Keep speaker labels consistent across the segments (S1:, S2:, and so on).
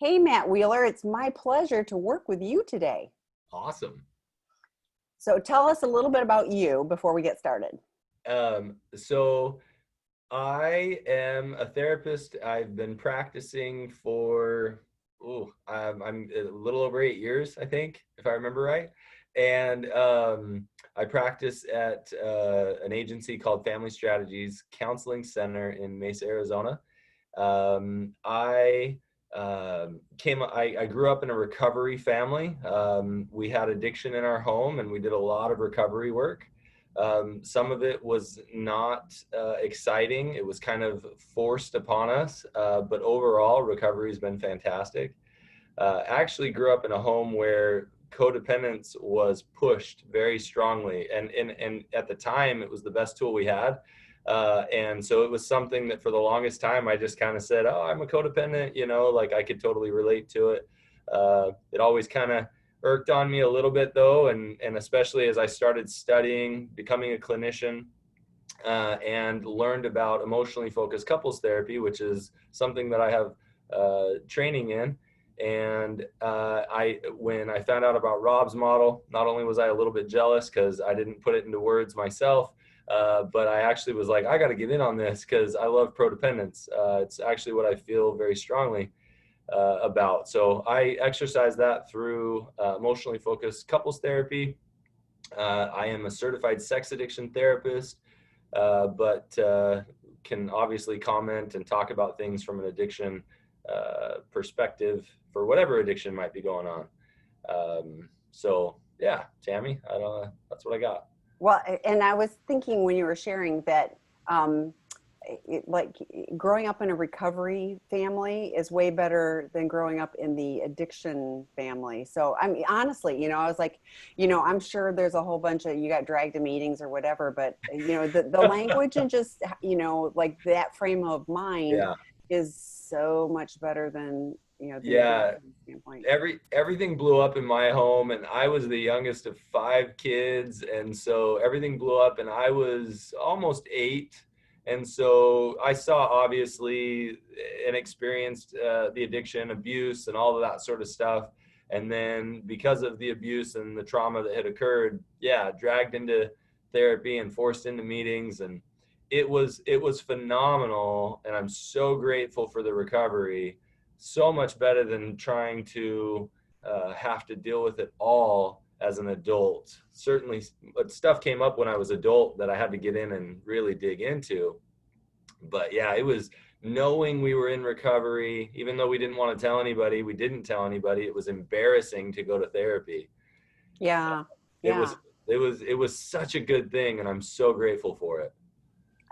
S1: Hey, Matt Wheeler, it's my pleasure to work with you today.
S2: Awesome.
S1: So tell us a little bit about you before we get started.
S2: So I am a therapist. I've been practicing for, I'm a little over 8 years, I think, if I remember right. And I practice at an agency called Family Strategies Counseling Center in Mesa, Arizona. I grew up in a recovery family. We had addiction in our home and we did a lot of recovery work. Some of it was not exciting. It was kind of forced upon us, but overall recovery has been fantastic. I actually grew up in a home where codependence was pushed very strongly, and at the time it was the best tool we had. And so it was something that for the longest time I just kind of said, oh, I'm a codependent, like I could totally relate to it. It always kind of irked on me a little bit though, and especially as I started studying, becoming a clinician, and learned about emotionally focused couples therapy, which is something that I have training in. And when I found out about Rob's model, not only was I a little bit jealous because I didn't put it into words myself, but I actually was like, I got to get in on this because I love prodependence. It's actually what I feel very strongly about. So I exercise that through emotionally focused couples therapy. I am a certified sex addiction therapist, but can obviously comment and talk about things from an addiction perspective for whatever addiction might be going on. So yeah, Tammy, I don't know. That's what I got.
S1: Well, and I was thinking when you were sharing that, like growing up in a recovery family is way better than growing up in the addiction family. So, I mean, honestly, I was like, I'm sure there's a whole bunch of you got dragged to meetings or whatever, but the language and just, like that frame of mind
S2: Yeah.
S1: is so much better than, the
S2: Yeah.
S1: addiction standpoint.
S2: Everything blew up in my home, and I was the youngest of five kids, and so everything blew up and I was almost 8. And so I saw obviously and experienced the addiction, abuse, and all of that sort of stuff. And then because of the abuse and the trauma that had occurred, yeah, dragged into therapy and forced into meetings, and it was phenomenal. And I'm so grateful for the recovery. So much better than trying to have to deal with it all as an adult. Certainly, but stuff came up when I was adult that I had to get in and really dig into. But yeah, it was knowing we were in recovery, even though we didn't want to tell anybody, we didn't tell anybody. It was embarrassing to go to therapy.
S1: Yeah.
S2: It
S1: Yeah.
S2: was it was such a good thing, and I'm so grateful for it.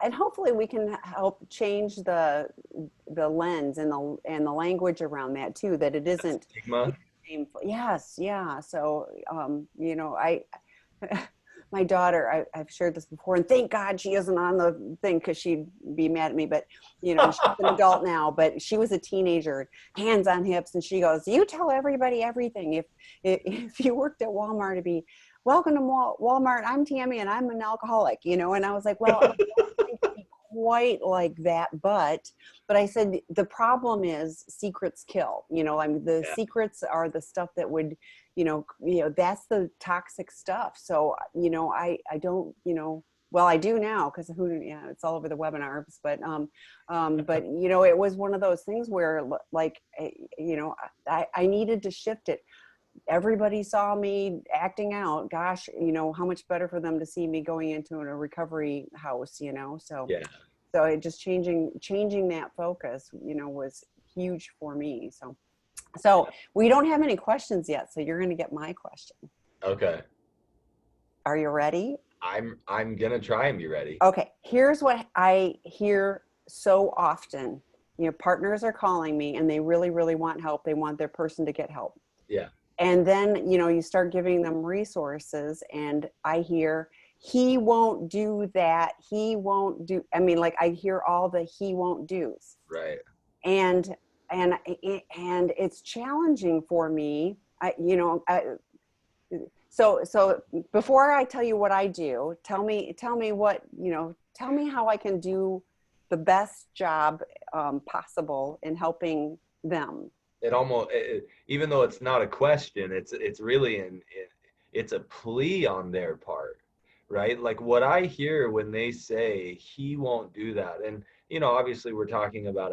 S1: And hopefully we can help change the lens and the language around that too, that it isn't
S2: Stigma.
S1: shameful. Yes, yeah. So I my daughter, I've shared this before, and thank God she isn't on the thing because she'd be mad at me, but and she's an adult now, but she was a teenager, hands on hips, and she goes, you tell everybody everything. If you worked at Walmart, it'd be welcome to Walmart, I'm Tammy and I'm an alcoholic, and I was like, well, quite like that, but I said the problem is secrets kill. I mean, the
S2: Yeah.
S1: secrets are the stuff that would, that's the toxic stuff. So I don't, well, I do now because yeah, it's all over the webinars, but it was one of those things where like I needed to shift it. Everybody saw me acting out. Gosh, how much better for them to see me going into a recovery house, so
S2: Yeah.
S1: it just changing that focus, was huge for me. So we don't have any questions yet, so you're going to get my question.
S2: Okay.
S1: Are you ready?
S2: I'm gonna try and be ready.
S1: Okay, here's what I hear so often. Partners are calling me and they really, really want help. They want their person to get help.
S2: Yeah.
S1: And then, you start giving them resources, and I hear, he won't do that. He won't do, I mean, like I hear all the he won't do's.
S2: Right.
S1: And, and it's challenging for me. So before I tell you what I do, tell me what, tell me how I can do the best job possible in helping them.
S2: it almost, even though it's not a question, it's really it's a plea on their part, right? Like what I hear when they say he won't do that, and obviously we're talking about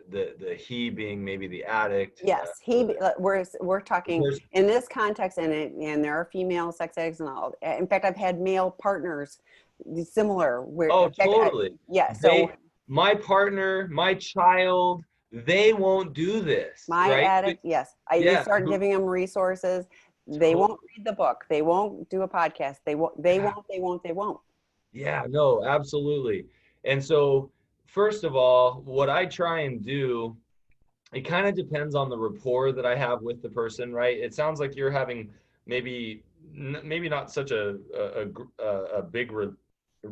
S2: the he being maybe the addict,
S1: Yes,
S2: or
S1: we're
S2: the
S1: talking
S2: person.
S1: in this context, and there are female sex addicts and all. In fact, I've had male partners similar. Where
S2: Oh,
S1: in fact,
S2: totally.
S1: yeah. So
S2: My partner, my child, they won't do this,
S1: my
S2: right?
S1: addict, yes, we
S2: Yeah,
S1: start giving them resources. They
S2: totally.
S1: won't read the book. They won't do a podcast. They won't. They
S2: Yeah.
S1: won't. They won't. They won't.
S2: Yeah, no, absolutely. And so, first of all, what I try and do, it kind of depends on the rapport that I have with the person, right? It sounds like you're having maybe maybe not such a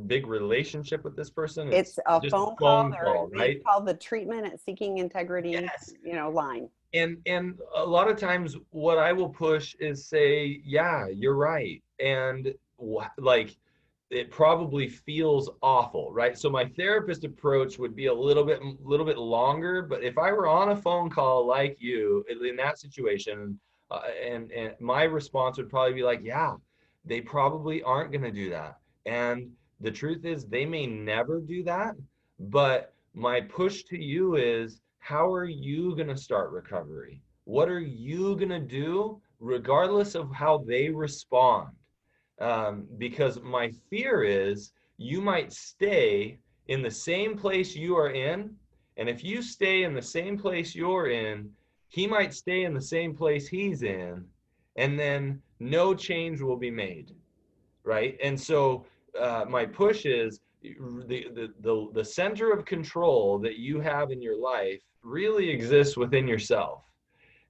S2: big relationship with this person.
S1: It's
S2: It's
S1: a
S2: just a
S1: phone call,
S2: phone
S1: or
S2: call,
S1: they
S2: right?
S1: call the treatment at Seeking Integrity,
S2: Yes.
S1: line.
S2: And a lot of times what I will push is say, yeah, you're right. And like it probably feels awful, right? So my therapist approach would be a little bit longer, but if I were on a phone call like you in that situation, and my response would probably be like, yeah, they probably aren't going to do that. And the truth is they may never do that, but my push to you is, how are you going to start recovery? What are you going to do regardless of how they respond? Because my fear is you might stay in the same place you are in. And if you stay in the same place you're in, he might stay in the same place he's in. And then no change will be made. Right. And so my push is the center of control that you have in your life really exists within yourself.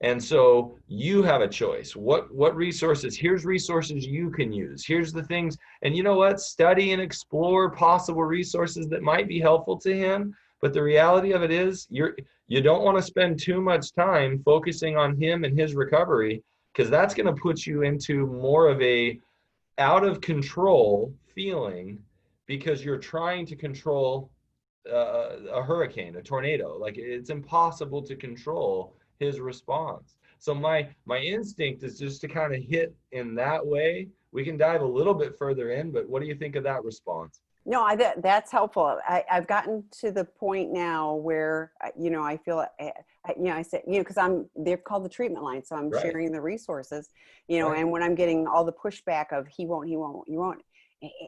S2: And so you have a choice. What resources? Here's resources you can use. Here's the things. And you know what? Study and explore possible resources that might be helpful to him. But the reality of it is you don't want to spend too much time focusing on him and his recovery, because that's going to put you into more of a out of control feeling, because you're trying to control a hurricane, a tornado. Like it's impossible to control his response. So my instinct is just to kind of hit in that way. We can dive a little bit further in, but what do you think of that response?
S1: No, that's helpful. I've gotten to the point now where, I feel, I say, because they're called the treatment line. So I'm
S2: Right.
S1: sharing the resources,
S2: Right.
S1: and when I'm getting all the pushback of he won't, you won't.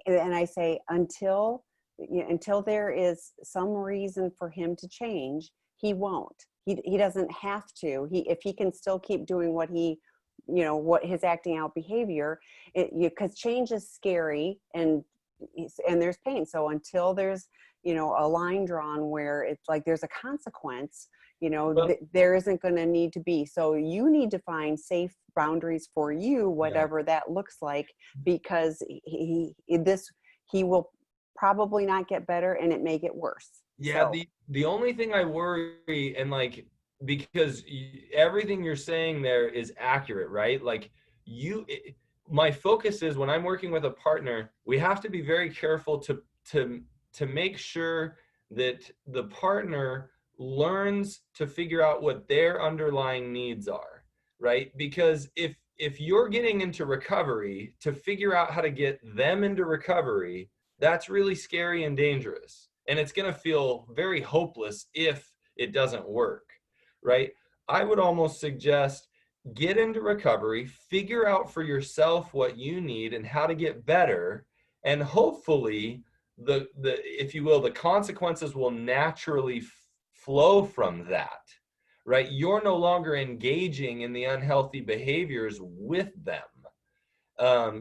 S1: And I say, until there is some reason for him to change, he won't. He doesn't have to. If he can still keep doing what what his acting out behavior, because change is scary, and there's pain. So until there's a line drawn where it's like there's a consequence,
S2: Well,
S1: there isn't going to need to be. So you need to find safe boundaries for you,
S2: yeah.
S1: whatever that looks like, because he will probably not get better, and it may get worse.
S2: Yeah,
S1: So
S2: the only thing I worry, and like, because everything you're saying there is accurate, right? Like my focus is when I'm working with a partner, we have to be very careful to make sure that the partner learns to figure out what their underlying needs are, right? Because if you're getting into recovery to figure out how to get them into recovery, that's really scary and dangerous. And it's going to feel very hopeless if it doesn't work, right? I would almost suggest get into recovery, figure out for yourself what you need and how to get better. And hopefully, the if you will, the consequences will naturally flow from that, right? You're no longer engaging in the unhealthy behaviors with them.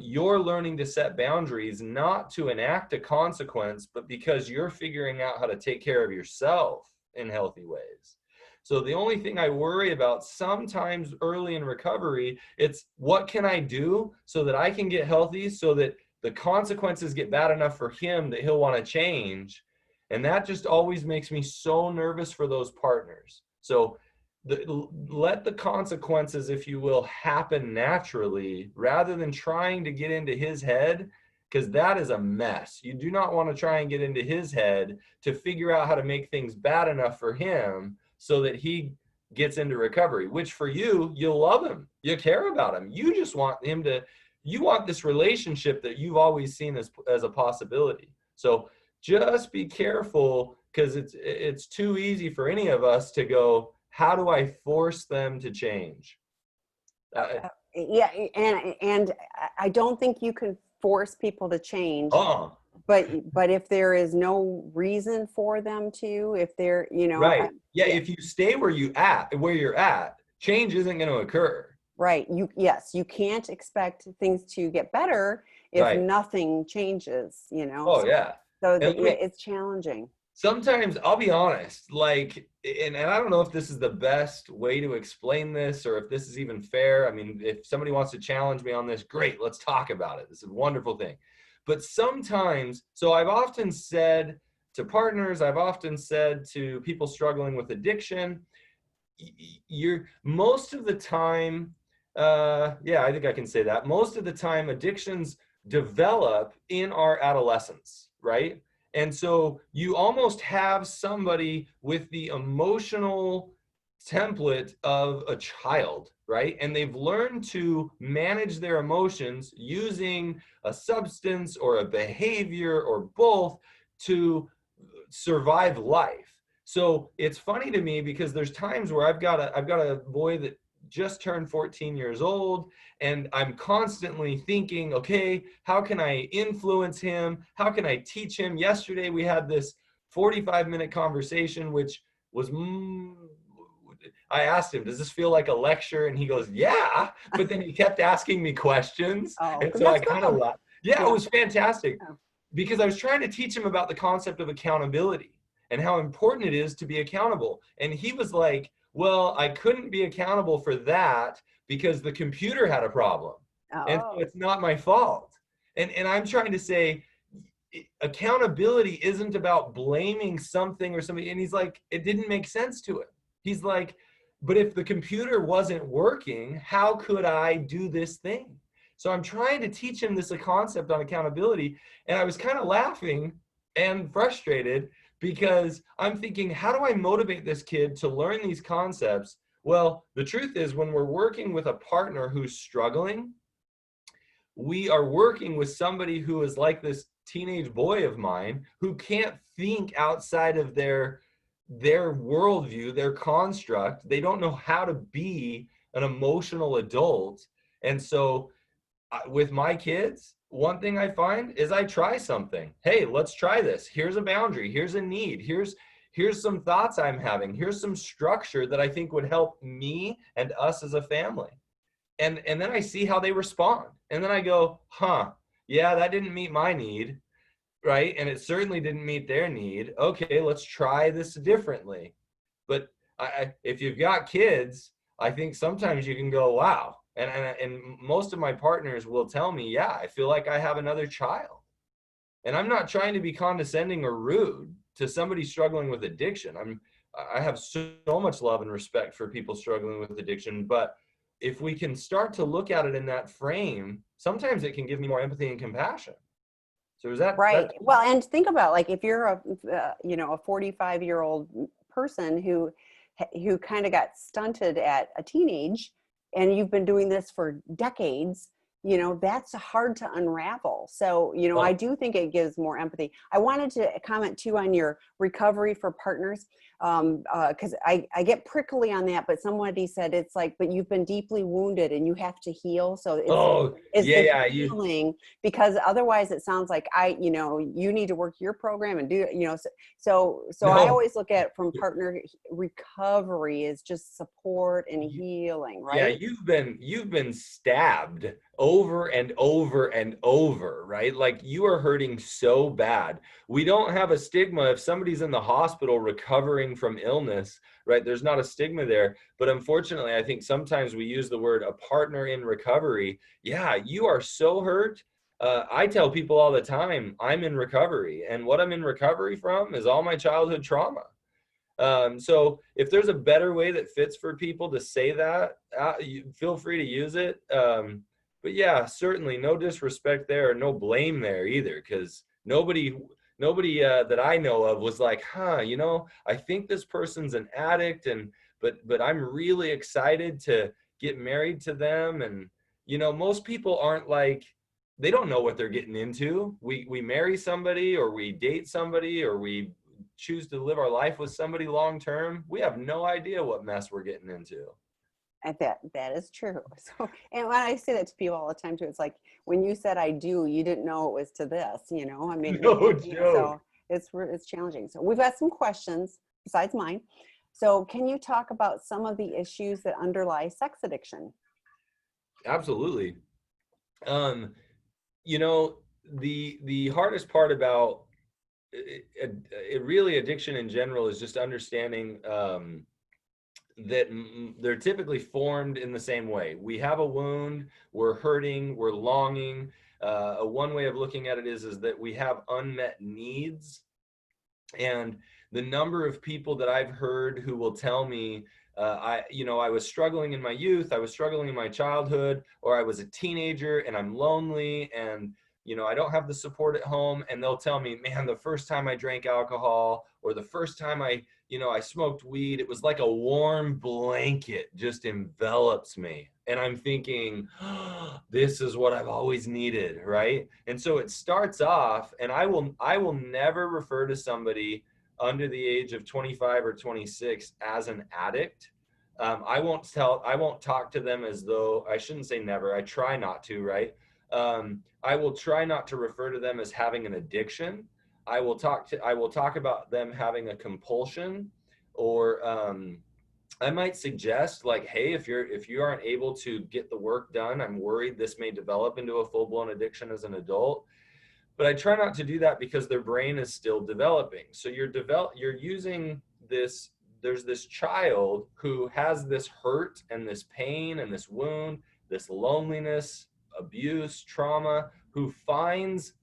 S2: You're learning to set boundaries, not to enact a consequence, but because you're figuring out how to take care of yourself in healthy ways. So the only thing I worry about sometimes early in recovery, it's what can I do so that I can get healthy, so that the consequences get bad enough for him that he'll want to change. And that just always makes me so nervous for those partners. So let the consequences, if you will, happen naturally rather than trying to get into his head, because that is a mess. You do not want to try and get into his head to figure out how to make things bad enough for him so that he gets into recovery, which for you, you'll love him. You care about him. You just want him to, you want this relationship that you've always seen as a possibility. So just be careful, because it's too easy for any of us to go, how do I force them to change?
S1: Yeah, and I don't think you can force people to change.
S2: Uh-uh.
S1: But if there is no reason for them to, if they're,
S2: Right. Yeah,
S1: yeah,
S2: if you stay where you're at, change isn't going to occur.
S1: right. Yes, you can't expect things to get better if
S2: Right.
S1: nothing changes,
S2: Oh yeah. And
S1: yeah, it's challenging.
S2: sometimes I'll be honest, like, and I don't know if this is the best way to explain this or if this is even fair. I mean, if somebody wants to challenge me on this, great, let's talk about it. This is a wonderful thing. But sometimes, so I've often said to partners, I've often said to people struggling with addiction, you're most of the time, yeah, I think I can say that. Most of the time, addictions develop in our adolescence, right? And so you almost have somebody with the emotional template of a child, right? And they've learned to manage their emotions using a substance or a behavior or both to survive life. So it's funny to me because there's times where I've got a boy that just turned 14 years old, and I'm constantly thinking, okay, how can I influence him? How can I teach him? Yesterday we had this 45-minute conversation, which was, I asked him, does this feel like a lecture? And he goes, yeah. But then he kept asking me questions.
S1: Oh,
S2: And so I
S1: that's
S2: kind of
S1: good.
S2: laughed. Yeah, it
S1: Yeah.
S2: was fantastic
S1: Yeah.
S2: because I was trying to teach him about the concept of accountability and how important it is to be accountable. And he was like, well, I couldn't be accountable for that because the computer had a problem. And so
S1: Oh,
S2: it's not my fault. And I'm trying to say, accountability isn't about blaming something or somebody. And he's like, it didn't make sense to him. He's like, but if the computer wasn't working, how could I do this thing? So I'm trying to teach him this concept on accountability. And I was kind of laughing and frustrated because I'm thinking, how do I motivate this kid to learn these concepts? Well, the truth is, when we're working with a partner who's struggling, we are working with somebody who is like this teenage boy of mine who can't think outside of their worldview, their construct. They don't know how to be an emotional adult. And so with my kids, one thing I find is I try something. Hey, let's try this. Here's a boundary. Here's a need. Here's some thoughts I'm having. Here's some structure that I think would help me and us as a family. And then I see how they respond. And then I go, yeah, that didn't meet my need, right? And it certainly didn't meet their need. Okay, let's try this differently. But if you've got kids, I think sometimes you can go, wow. And most of my partners will tell me, yeah, I feel like I have another child. And I'm not trying to be condescending or rude to somebody struggling with addiction. I have so much love and respect for people struggling with addiction, but if we can start to look at it in that frame, sometimes it can give me more empathy and compassion. So is that
S1: right. Well, and think about, like, if you're a 45-year-old person who kind of got stunted at a teenage, and you've been doing this for decades, that's hard to unravel. So, I do think it gives more empathy. I wanted to comment too on your recovery for partners, because I get prickly on that, but somebody said it's like, but you've been deeply wounded and you have to heal. So it's
S2: yeah,
S1: healing, because otherwise it sounds like you need to work your program and do, so
S2: No.
S1: I always look at from partner recovery is just support and healing, right?
S2: Yeah, you've been stabbed over and over and over, right? Like, you are hurting so bad. We don't have a stigma if somebody's in the hospital recovering from illness, right? There's not a stigma there. But unfortunately, I think sometimes we use the word a partner in recovery. Yeah, you are so hurt. I tell people all the time, I'm in recovery. And what I'm in recovery from is all my childhood trauma. So if there's a better way that fits for people to say that, feel free to use it. But yeah, certainly no disrespect there, no blame there either, because nobody that I know of was like, I think this person's an addict, but I'm really excited to get married to them. And, most people aren't like, they don't know what they're getting into. We marry somebody, or we date somebody, or we choose to live our life with somebody long term. We have no idea what mess we're getting into.
S1: And that is true. So, and when I say that to people all the time too, it's like when you said I do, you didn't know it was to this. I mean,
S2: No joke.
S1: so it's challenging. So we've got some questions besides mine. So can you talk about some of the issues that underlie sex addiction?
S2: Absolutely. Um, the hardest part about really addiction in general is just understanding that they're typically formed in the same way. We have a wound, we're hurting, we're longing. One way of looking at it is that we have unmet needs. And the number of people that I've heard who will tell me, I was struggling in my youth, I was struggling in my childhood, or I was a teenager and I'm lonely, and I don't have the support at home. And they'll tell me, man, the first time I drank alcohol, or the first time I smoked weed, it was like a warm blanket just envelops me. And I'm thinking, oh, this is what I've always needed, right? And so it starts off, and I will never refer to somebody under the age of 25 or 26 as an addict. I won't talk to them as though, I shouldn't say never, I try not to, right? I will try not to refer to them as having an addiction. I will talk about them having a compulsion, or I might suggest, like, hey, if you aren't able to get the work done, I'm worried this may develop into a full-blown addiction as an adult. But I try not to do that because their brain is still developing. So you're using this. There's this child who has this hurt and this pain and this wound, this loneliness, abuse, trauma, who finds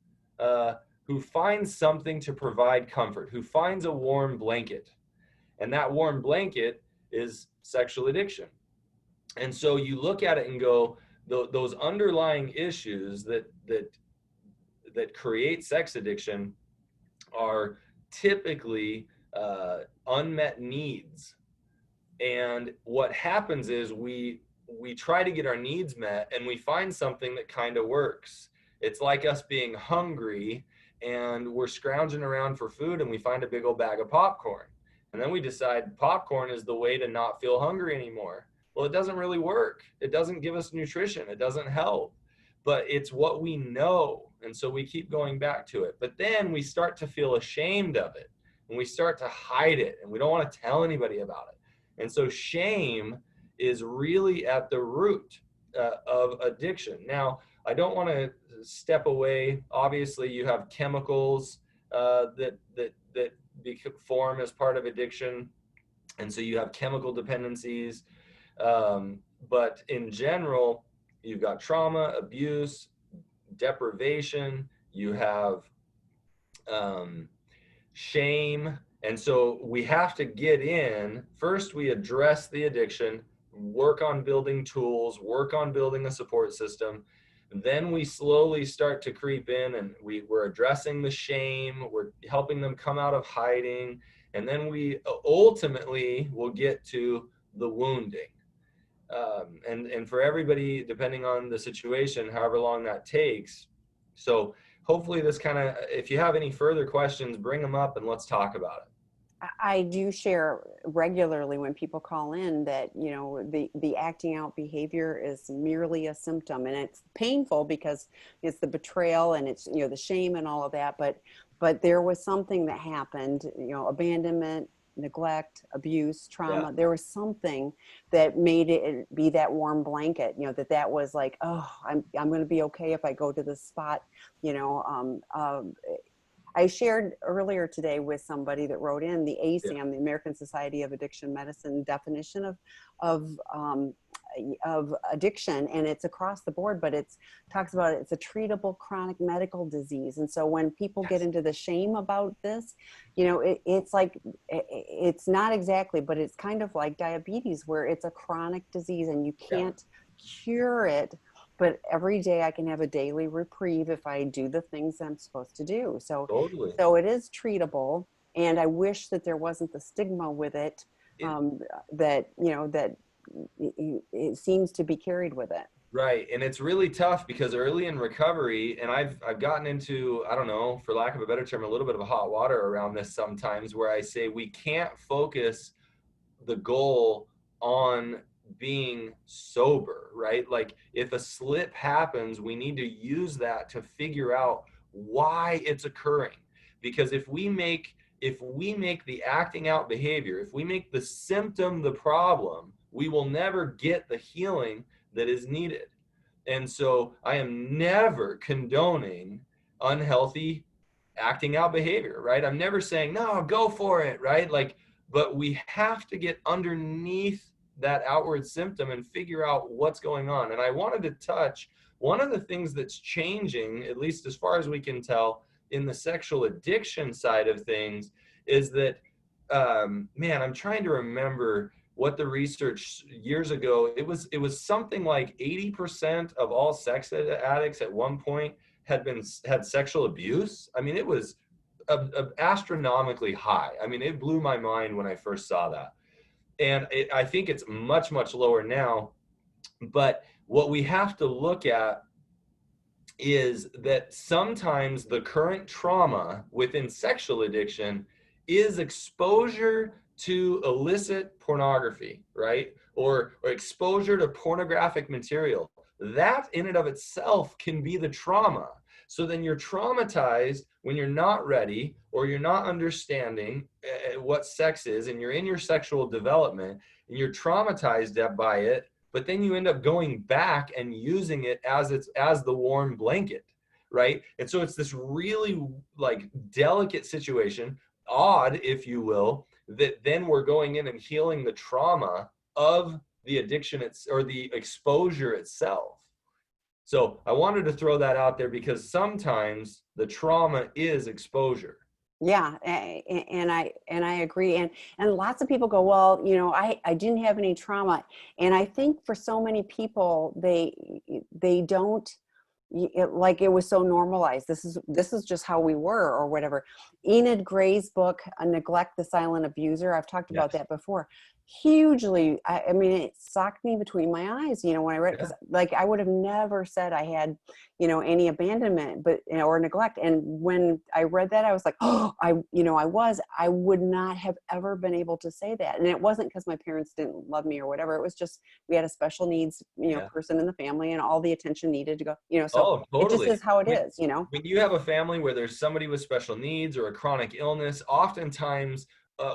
S2: something to provide comfort, who finds a warm blanket. And that warm blanket is sexual addiction. And so you look at it and go, those underlying issues that create sex addiction are typically unmet needs. And what happens is we try to get our needs met, and we find something that kind of works. It's like us being hungry, and we're scrounging around for food, and we find a big old bag of popcorn. And then we decide popcorn is the way to not feel hungry anymore. Well, it doesn't really work. It doesn't give us nutrition. It doesn't help. But it's what we know. And so we keep going back to it. But then we start to feel ashamed of it, and we start to hide it, and we don't want to tell anybody about it. And so shame is really at the root of addiction. Now, I don't want to step away. Obviously, you have chemicals that form as part of addiction, and so you have chemical dependencies. But in general, you've got trauma, abuse, deprivation. You have shame. And so we have to get in. First, we address the addiction, work on building tools, work on building a support system. Then we slowly start to creep in, and we're addressing the shame. We're helping them come out of hiding. And then we ultimately will get to the wounding. And for everybody, depending on the situation, however long that takes. So hopefully this kind of, if you have any further questions, bring them up and let's talk about it.
S1: I do share regularly when people call in that, the acting out behavior is merely a symptom, and it's painful because it's the betrayal and it's, the shame and all of that. But there was something that happened, abandonment, neglect, abuse, trauma.
S2: Yeah.
S1: There was something that made it be that warm blanket, that was like, oh, I'm going to be okay if I go to this spot, I shared earlier today with somebody that wrote in the ASAM, the American Society of Addiction Medicine definition of addiction, and it's across the board, but it's talks about it's a treatable chronic medical disease. And so when people get into the shame about this, it's like, it's not exactly, but it's kind of like diabetes, where it's a chronic disease and you can't cure it. But every day I can have a daily reprieve if I do the things I'm supposed to do. So,
S2: Totally.
S1: So it is treatable. And I wish that there wasn't the stigma with it,
S2: it,
S1: that, that it seems to be carried with it.
S2: right. And it's really tough because early in recovery, and I've gotten into, I don't know, for lack of a better term, a little bit of a hot water around this sometimes, where I say we can't focus the goal on being sober, right? Like if a slip happens, we need to use that to figure out why it's occurring. Because if we make the acting out behavior, if we make the symptom the problem, we will never get the healing that is needed. And so I am never condoning unhealthy acting out behavior, right? I'm never saying, no, go for it, right? Like, but we have to get underneath that outward symptom and figure out what's going on. And I wanted to touch one of the things that's changing, at least as far as we can tell, in the sexual addiction side of things, is that, man, I'm trying to remember what the research years ago, it was something like 80% of all sex addicts at one point had sexual abuse. I mean, it was astronomically high. I mean, it blew my mind when I first saw that. And I think it's much, much lower now. But what we have to look at is that sometimes the current trauma within sexual addiction is exposure to illicit pornography, right? Or exposure to pornographic material. That in and of itself can be the trauma. So then you're traumatized when you're not ready or you're not understanding what sex is, and you're in your sexual development and you're traumatized by it, but then you end up going back and using it as the warm blanket, right? And so it's this really like delicate situation, odd, if you will, that then we're going in and healing the trauma of the addiction or the exposure itself. So I wanted to throw that out there because sometimes the trauma is exposure.
S1: Yeah, and I agree, and lots of people go, well, I didn't have any trauma, and I think for so many people they don't, like it was so normalized. This is just how we were, or whatever. Enid Gray's book, Neglect, the Silent Abuser, I've talked about that before. Hugely, I mean, it socked me between my eyes, when I read it, because like I would have never said I had, any abandonment, but or neglect. And when I read that, I was like, oh, I would not have ever been able to say that. And it wasn't because my parents didn't love me or whatever. It was just we had a special needs, person in the family, and all the attention needed to go, so
S2: Oh, totally.
S1: It just is how it is,
S2: When you have a family where there's somebody with special needs or a chronic illness, oftentimes,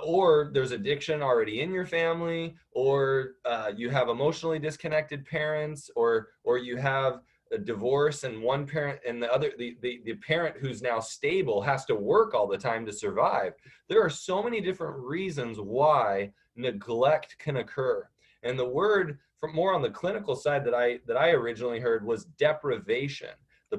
S2: or there's addiction already in your family, or you have emotionally disconnected parents, or you have a divorce and one parent and the parent who's now stable has to work all the time to survive. There are so many different reasons why neglect can occur. And the word from more on the clinical side that I originally heard was deprivation.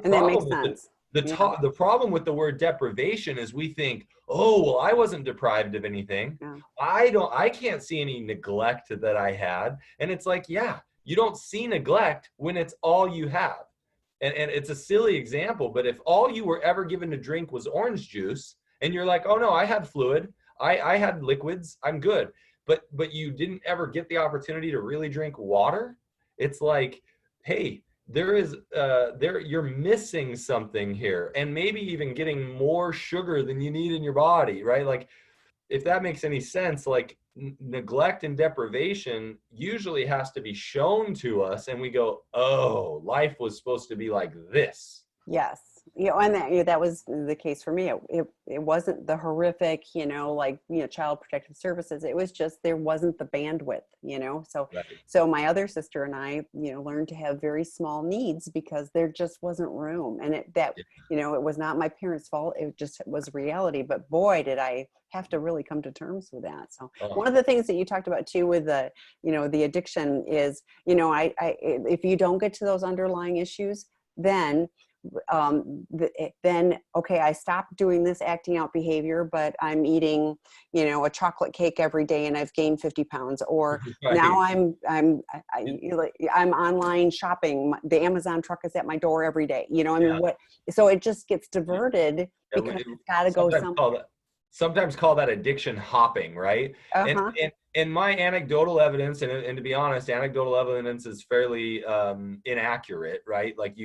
S1: And that makes sense.
S2: The problem with the word deprivation is we think, oh, well, I wasn't deprived of anything.
S1: Yeah.
S2: I can't see any neglect that I had. And it's like, yeah, you don't see neglect when it's all you have. And it's a silly example, but if all you were ever given to drink was orange juice, and you're like, oh no, I had fluid, I had liquids, I'm good. But you didn't ever get the opportunity to really drink water, it's like, hey, you're missing something here, and maybe even getting more sugar than you need in your body, right? Like, if that makes any sense, like neglect and deprivation usually has to be shown to us, and we go, oh, life was supposed to be like this.
S1: Yes. And that was the case for me. It wasn't the horrific, child protective services. It was just, there wasn't the bandwidth, so,
S2: Right.
S1: So my other sister and I, learned to have very small needs because there just wasn't room. And it was not my parents' fault. It just was reality. But boy, did I have to really come to terms with that. So one of the things that you talked about too with the, the addiction is, if you don't get to those underlying issues, then okay, I stopped doing this acting out behavior, but I'm eating, a chocolate cake every day and I've gained 50 pounds, or
S2: Right.
S1: Now I'm online shopping. The Amazon truck is at my door every day. So it just gets diverted because it's got to go somewhere.
S2: sometimes call that addiction hopping, right? And
S1: Uh-huh.
S2: and my anecdotal evidence, and to be honest, anecdotal evidence is fairly inaccurate, right? Like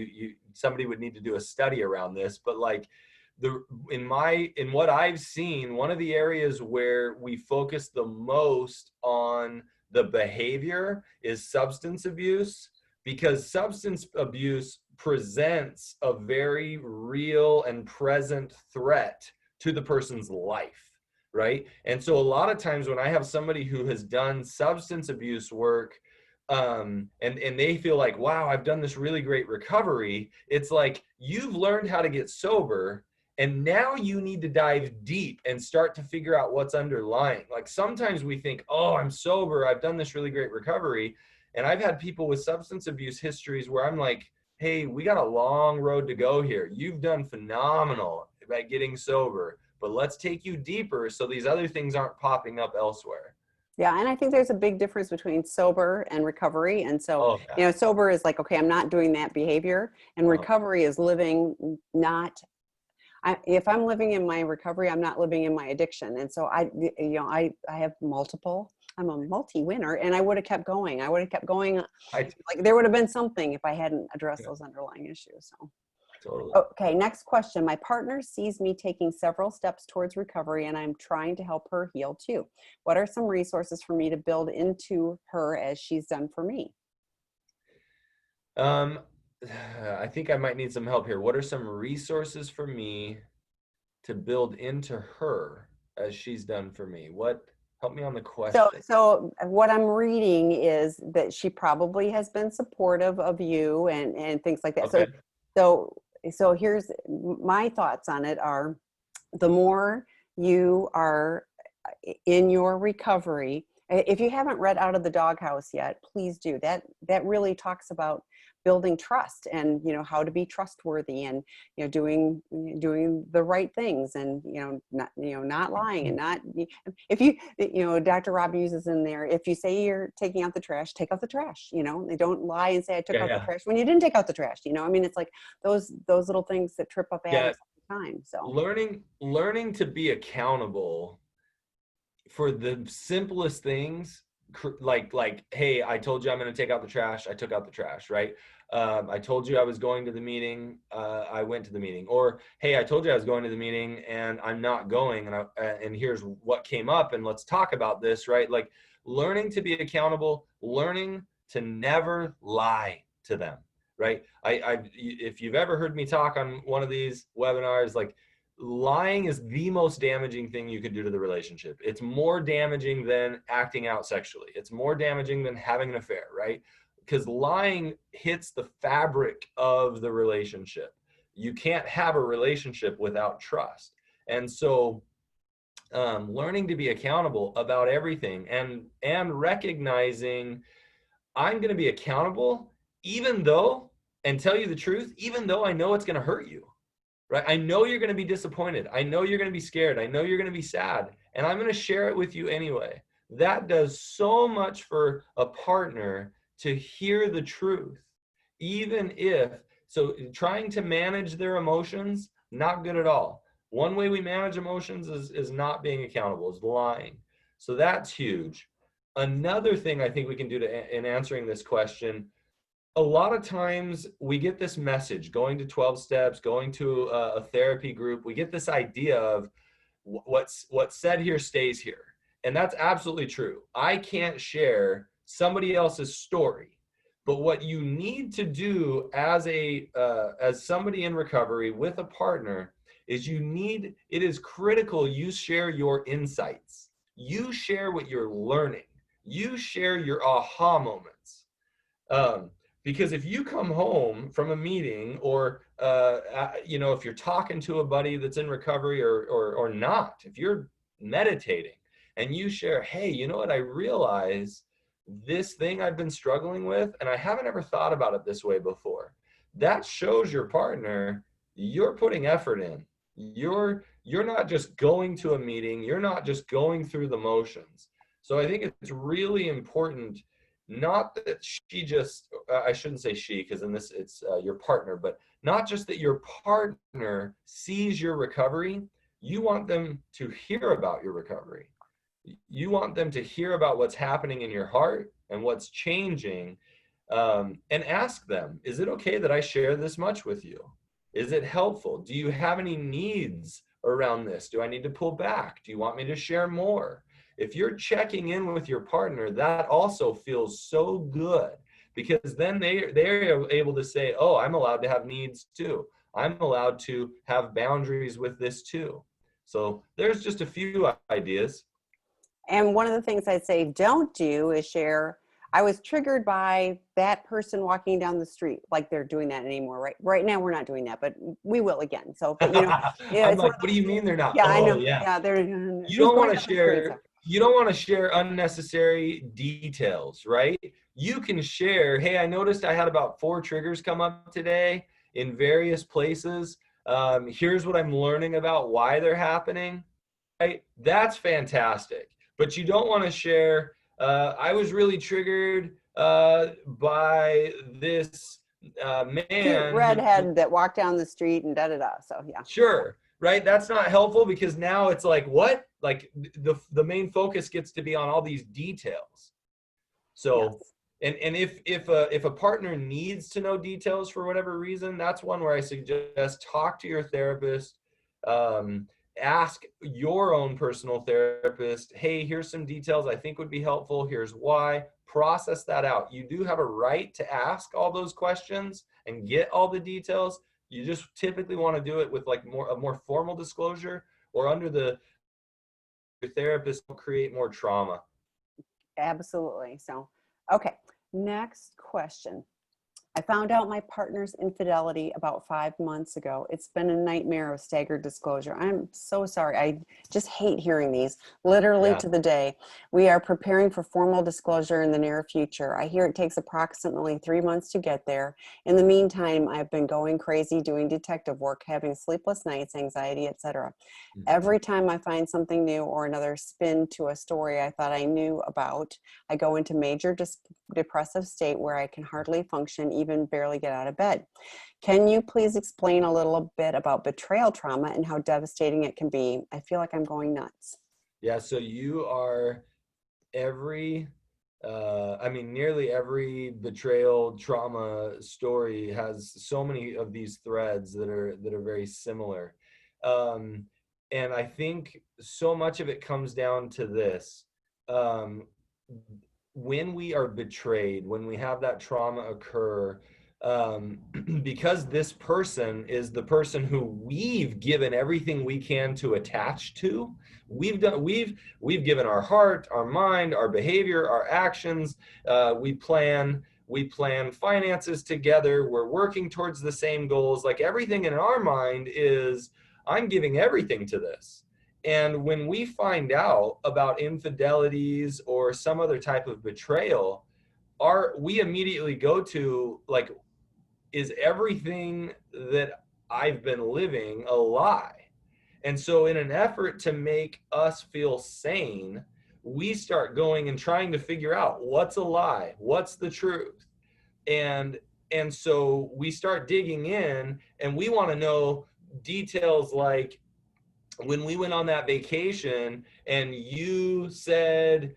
S2: somebody would need to do a study around this, but like the in what I've seen, one of the areas where we focus the most on the behavior is substance abuse, because substance abuse presents a very real and present threat to the person's life, right? And so a lot of times when I have somebody who has done substance abuse work, and they feel like, wow, I've done this really great recovery, it's like, you've learned how to get sober, and now you need to dive deep and start to figure out what's underlying. Like sometimes we think, oh, I'm sober, I've done this really great recovery. And I've had people with substance abuse histories where I'm like, hey, we got a long road to go here. You've done phenomenal at getting sober, but let's take you deeper so these other things aren't popping up elsewhere.
S1: Yeah, and I think there's a big difference between sober and recovery. And so,
S2: Oh, yeah.
S1: sober is like, okay, I'm not doing that behavior. And
S2: Uh-huh.
S1: recovery is living not, if I'm living in my recovery, I'm not living in my addiction. And so I have multiple, I'm a multi-winner, and I would have kept going. I would have kept going.
S2: I
S1: Like there would have been something if I hadn't addressed
S2: yeah,
S1: those underlying issues. So.
S2: totally.
S1: Okay, next question. My partner sees me taking several steps towards recovery, and I'm trying to help her heal too. What are some resources for me to build into her as she's done for me?
S2: Um, I think I might need some help here. What are some resources for me to build into her as she's done for me? What, help me on the
S1: So,
S2: question.
S1: so what I'm reading is that she probably has been supportive of you and things like that. So,
S2: Okay.
S1: so, so here's my thoughts on it are the more you are in your recovery, if you haven't read Out of the Doghouse yet, please do. That really talks about building trust and how to be trustworthy and doing the right things and not lying and not if Dr. Rob uses in there, if you say you're taking out the trash, take out the trash. They don't lie and say I took
S2: Yeah,
S1: out the
S2: yeah.
S1: trash when you didn't take out the trash. I mean, it's like those little things that trip up
S2: Yeah.
S1: addicts all the time. So
S2: Learning to be accountable for the simplest things, like hey, I told you I'm going to take out the trash, I took out the trash, right? I told you I was going to the meeting, I went to the meeting. Or hey, I told you I was going to the meeting and I'm not going, and here's what came up and let's talk about this, right? Like learning to be accountable, learning to never lie to them, right? If you've ever heard me talk on one of these webinars, like lying is the most damaging thing you could do to the relationship. It's more damaging than acting out sexually. It's more damaging than having an affair, right? Because lying hits the fabric of the relationship. You can't have a relationship without trust. And so learning to be accountable about everything and recognizing I'm going to be accountable even though, and tell you the truth, even though I know it's going to hurt you, right? I know you're going to be disappointed. I know you're going to be scared. I know you're going to be sad. And I'm going to share it with you anyway. That does so much for a partner to hear the truth, even if, so trying to manage their emotions, not good at all. One way we manage emotions is not being accountable, is lying. So that's huge. Another thing I think we can do in answering this question, a lot of times we get this message going to 12 steps, going to a therapy group, we get this idea of what's said here stays here. And that's absolutely true. I can't share somebody else's story. But what you need to do as somebody in recovery with a partner is it is critical you share your insights. You share what you're learning. You share your aha moments. Um, because if you come home from a meeting or if you're talking to a buddy that's in recovery or not, if you're meditating and you share, hey, you know what, I realize this thing I've been struggling with and I haven't ever thought about it this way before, that shows your partner you're putting effort in. You're not just going to a meeting, you're not just going through the motions. So I think it's really important, not that she just, I shouldn't say she, because in this it's your partner, but not just that your partner sees your recovery, You want them to hear about your recovery. You want them to hear about what's happening in your heart and what's changing, and ask them, is it okay that I share this much with you? Is it helpful? Do you have any needs around this? Do I need to pull back? Do you want me to share more? If you're checking in with your partner, that also feels so good, because then they're able to say, oh, I'm allowed to have needs too. I'm allowed to have boundaries with this too. So there's just a few ideas.
S1: And one of the things I'd say don't do is share, I was triggered by that person walking down the street. Like they're doing that anymore, right? Right now we're not doing that, but we will again. So, but
S2: I'm
S1: it's one
S2: like,
S1: of
S2: what do you mean they're not?
S1: yeah, I
S2: Oh,
S1: know.
S2: yeah.
S1: Yeah, they're
S2: You
S1: she's
S2: don't
S1: going
S2: want to
S1: down the street. So.
S2: share, you don't want to share unnecessary details, right? You can share, hey, I noticed I had about 4 triggers come up today in various places. Here's what I'm learning about why they're happening, right? That's fantastic. But you don't want to share, I was really triggered by this
S1: Cute
S2: man who,
S1: redhead that walked down the street and da da da. So yeah.
S2: sure, right? That's not helpful, because now it's like, what? Like the main focus gets to be on all these details. So,
S1: Yes.
S2: and if a partner needs to know details for whatever reason, that's one where I suggest talk to your therapist. Ask your own personal therapist, hey, here's some details I think would be helpful. Here's why. Process that out. You do have a right to ask all those questions and get all the details. You just typically want to do it with like a more formal disclosure, or under your therapist will create more trauma.
S1: Absolutely. So, okay. Next question. I found out my partner's infidelity about 5 months ago. It's been a nightmare of staggered disclosure. I'm so sorry. I just hate hearing these, literally
S2: Yeah.
S1: to the day. We are preparing for formal disclosure in the near future. I hear it takes approximately 3 months to get there. In the meantime, I've been going crazy doing detective work, having sleepless nights, anxiety, etc.
S2: Mhm.
S1: Every time I find something new or another spin to a story I thought I knew about, I go into major depressive state where I can hardly function, even barely get out of bed. Can you please explain a little bit about betrayal trauma and how devastating it can be? I feel like I'm going nuts.
S2: Yeah, so you are every I mean, nearly every betrayal trauma story has so many of these threads that are very similar. Um, and I think so much of it comes down to this. Um, when we are betrayed, when we have that trauma occur, um, because this person is the person who we've given everything we can to attach to, we've given our heart, our mind, our behavior, our actions. We plan finances together. We're working towards the same goals. Like everything in our mind is, I'm giving everything to this. And when we find out about infidelities or some other type of betrayal, we immediately go to like, is everything that I've been living a lie? And so in an effort to make us feel sane, we start going and trying to figure out what's a lie, what's the truth. And and so we start digging in, and we want to know details like, when we went on that vacation and you said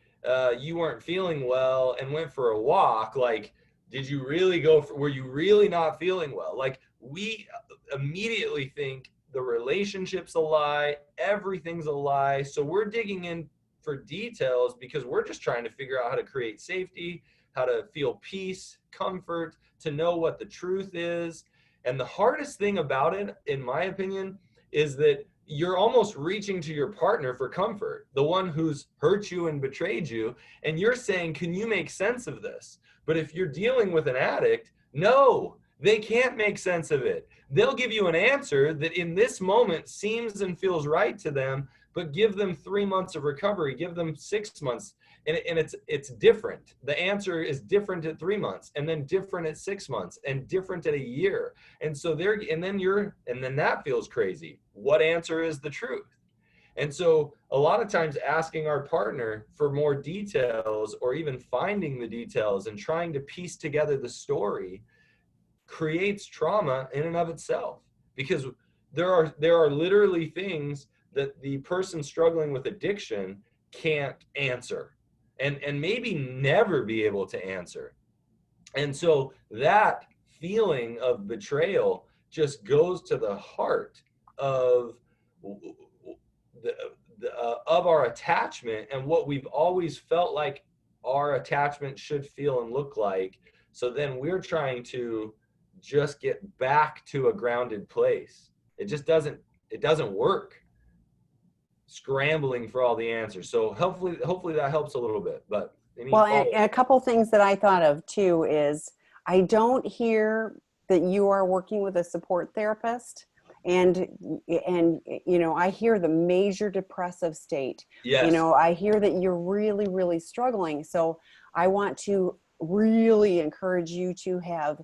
S2: you weren't feeling well and went for a walk, like, did you really were you really not feeling well? Like, we immediately think the relationship's a lie, everything's a lie. So we're digging in for details because we're just trying to figure out how to create safety, how to feel peace, comfort, to know what the truth is. And the hardest thing about it, in my opinion, is that you're almost reaching to your partner for comfort, the one who's hurt you and betrayed you. And you're saying, can you make sense of this? But if you're dealing with an addict, no, they can't make sense of it. They'll give you an answer that in this moment seems and feels right to them, but give them 3 months of recovery, give them 6 months. And it's different. The answer is different at 3 months, and then different at 6 months, and different at a year. And so then that feels crazy. What answer is the truth? And so a lot of times asking our partner for more details, or even finding the details and trying to piece together the story, creates trauma in and of itself, because there are literally things that the person struggling with addiction can't answer, and maybe never be able to answer. And so that feeling of betrayal just goes to the heart of of our attachment and what we've always felt like our attachment should feel and look like. So then we're trying to just get back to a grounded place. It doesn't work, scrambling for all the answers. So hopefully that helps a little bit. But any
S1: Well,
S2: follow?
S1: and a couple things that I thought of too is I don't hear that you are working with a support therapist, and I hear the major depressive state.
S2: Yes.
S1: I hear that you're really, really struggling. So I want to really encourage you to have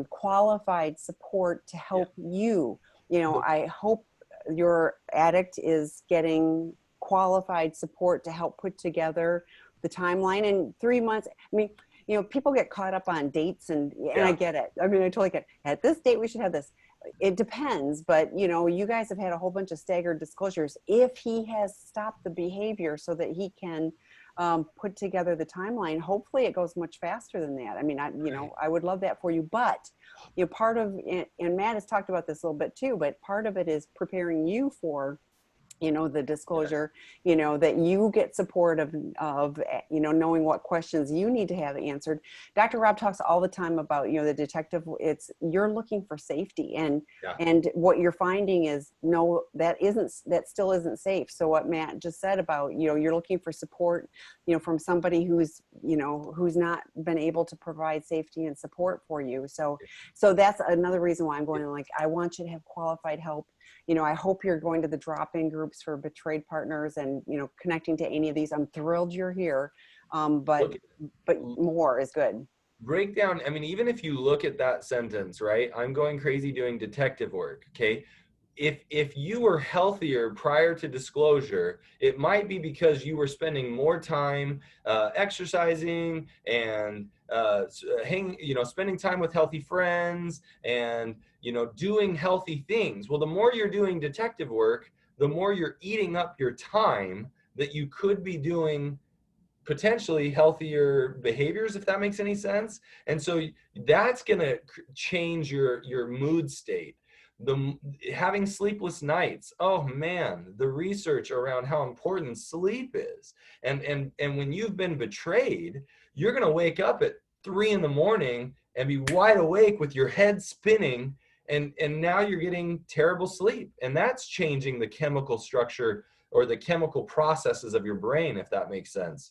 S1: qualified support to help you. I hope your addict is getting qualified support to help put together the timeline. In 3 months, I mean, people get caught up on dates, and I get it. I mean, I totally get it. At this date we should have this. It depends, but you guys have had a whole bunch of staggered disclosures. If he has stopped the behavior so that he can put together the timeline, hopefully it goes much faster than that. I mean, I would love that for you, but part of, and Matt has talked about this a little bit too, but part of it is preparing you for the disclosure, that you get support of knowing what questions you need to have answered. Dr. Rob talks all the time about, the detective, you're looking for safety, and what you're finding is, no, that still isn't safe. So what Matt just said about, you're looking for support, from somebody who's not been able to provide safety and support for you. So that's another reason why I'm going, I want you to have qualified help. I hope you're going to the drop-in groups for betrayed partners and, connecting to any of these. I'm thrilled you're here. But more is good.
S2: Break down, I mean, even if you look at that sentence, right? I'm going crazy doing detective work, okay? If you were healthier prior to disclosure, it might be because you were spending more time exercising and spending time with healthy friends and doing healthy things. Well, the more you're doing detective work, the more you're eating up your time that you could be doing potentially healthier behaviors, if that makes any sense. And so that's going to change your mood state. Having sleepless nights, oh man, the research around how important sleep is, and when you've been betrayed, you're going to wake up at 3 a.m. and be wide awake with your head spinning, and now you're getting terrible sleep, and that's changing the chemical structure or the chemical processes of your brain, if that makes sense.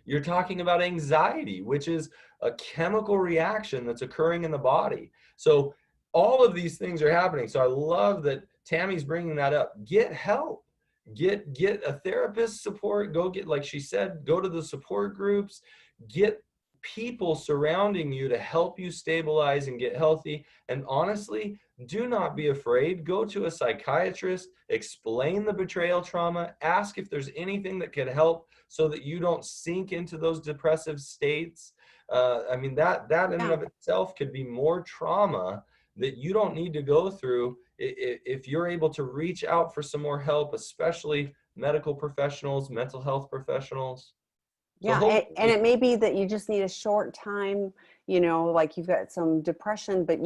S2: You're talking about anxiety, which is a chemical reaction that's occurring in the body. So all of these things are happening. So I love that Tammy's bringing that up. Get help. Get a therapist support. Go get, like she said, go to the support groups. Get people surrounding you to help you stabilize and get healthy. And honestly, do not be afraid. Go to a psychiatrist, explain the betrayal trauma, ask if there's anything that could help so that you don't sink into those depressive states. I mean, that in and of itself could be more trauma that you don't need to go through if you're able to reach out for some more help, especially medical professionals, mental health professionals.
S1: Yeah, and it may be that you just need a short time, like you've got some depression, but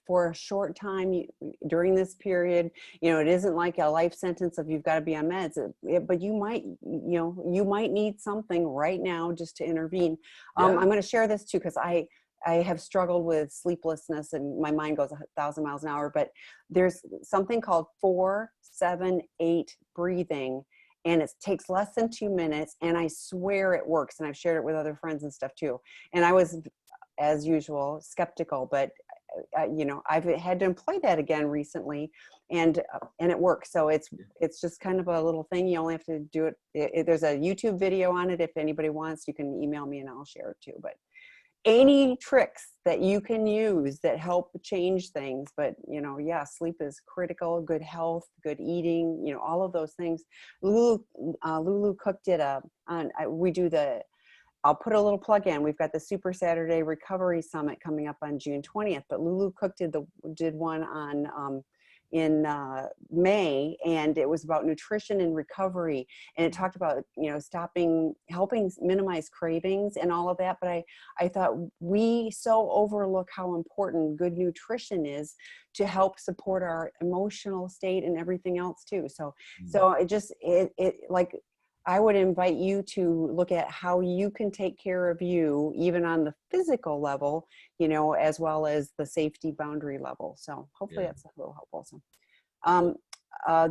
S1: for a short time during this period, it isn't like a life sentence of you've got to be on meds, but you might need something right now just to intervene. I'm going to share this too, because I have struggled with sleeplessness and my mind goes 1,000 miles an hour, but there's something called 4-7-8 breathing. And it takes less than 2 minutes, and I swear it works. And I've shared it with other friends and stuff too. And I was, as usual, skeptical, but I've had to employ that again recently, and it works. So it's just kind of a little thing. You only have to do it. There's a YouTube video on it. If anybody wants, you can email me and I'll share it too. But any tricks that you can use that help change things. But, sleep is critical, good health, good eating, all of those things. Lulu Cook did I'll put a little plug in. We've got the Super Saturday Recovery Summit coming up on June 20th, but Lulu Cook did one on, May, and it was about nutrition and recovery, and it talked about, you know, helping minimize cravings and all of that. But I thought we so overlook how important good nutrition is to help support our emotional state and everything else too. So it like, I would invite you to look at how you can take care of you, even on the physical level, you know, as well as the safety boundary level. So hopefully that's a little helpful. So,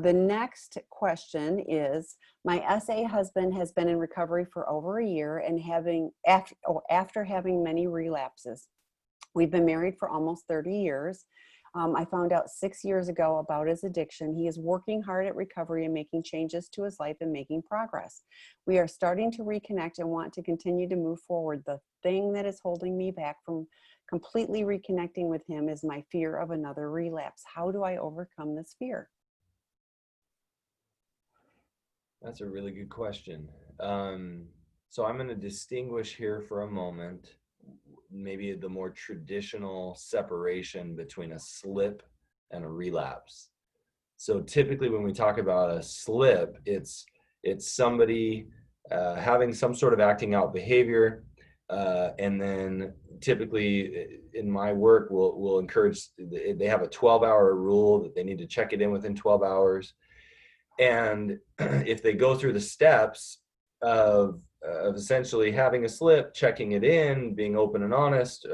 S1: the next question is, my SA husband has been in recovery for over a year and after having many relapses. We've been married for almost 30 years. I found out 6 years ago about his addiction. He is working hard at recovery and making changes to his life and making progress. We are starting to reconnect and want to continue to move forward. The thing that is holding me back from completely reconnecting with him is my fear of another relapse. How do I overcome this fear?
S2: That's a really good question. So I'm going to distinguish here for a moment, maybe the more traditional separation between a slip and a relapse. So typically when we talk about a slip, it's somebody having some sort of acting out behavior, and then typically in my work we'll encourage, they have a 12-hour rule that they need to check it in within 12 hours. And if they go through the steps of essentially having a slip, checking it in, being open and honest,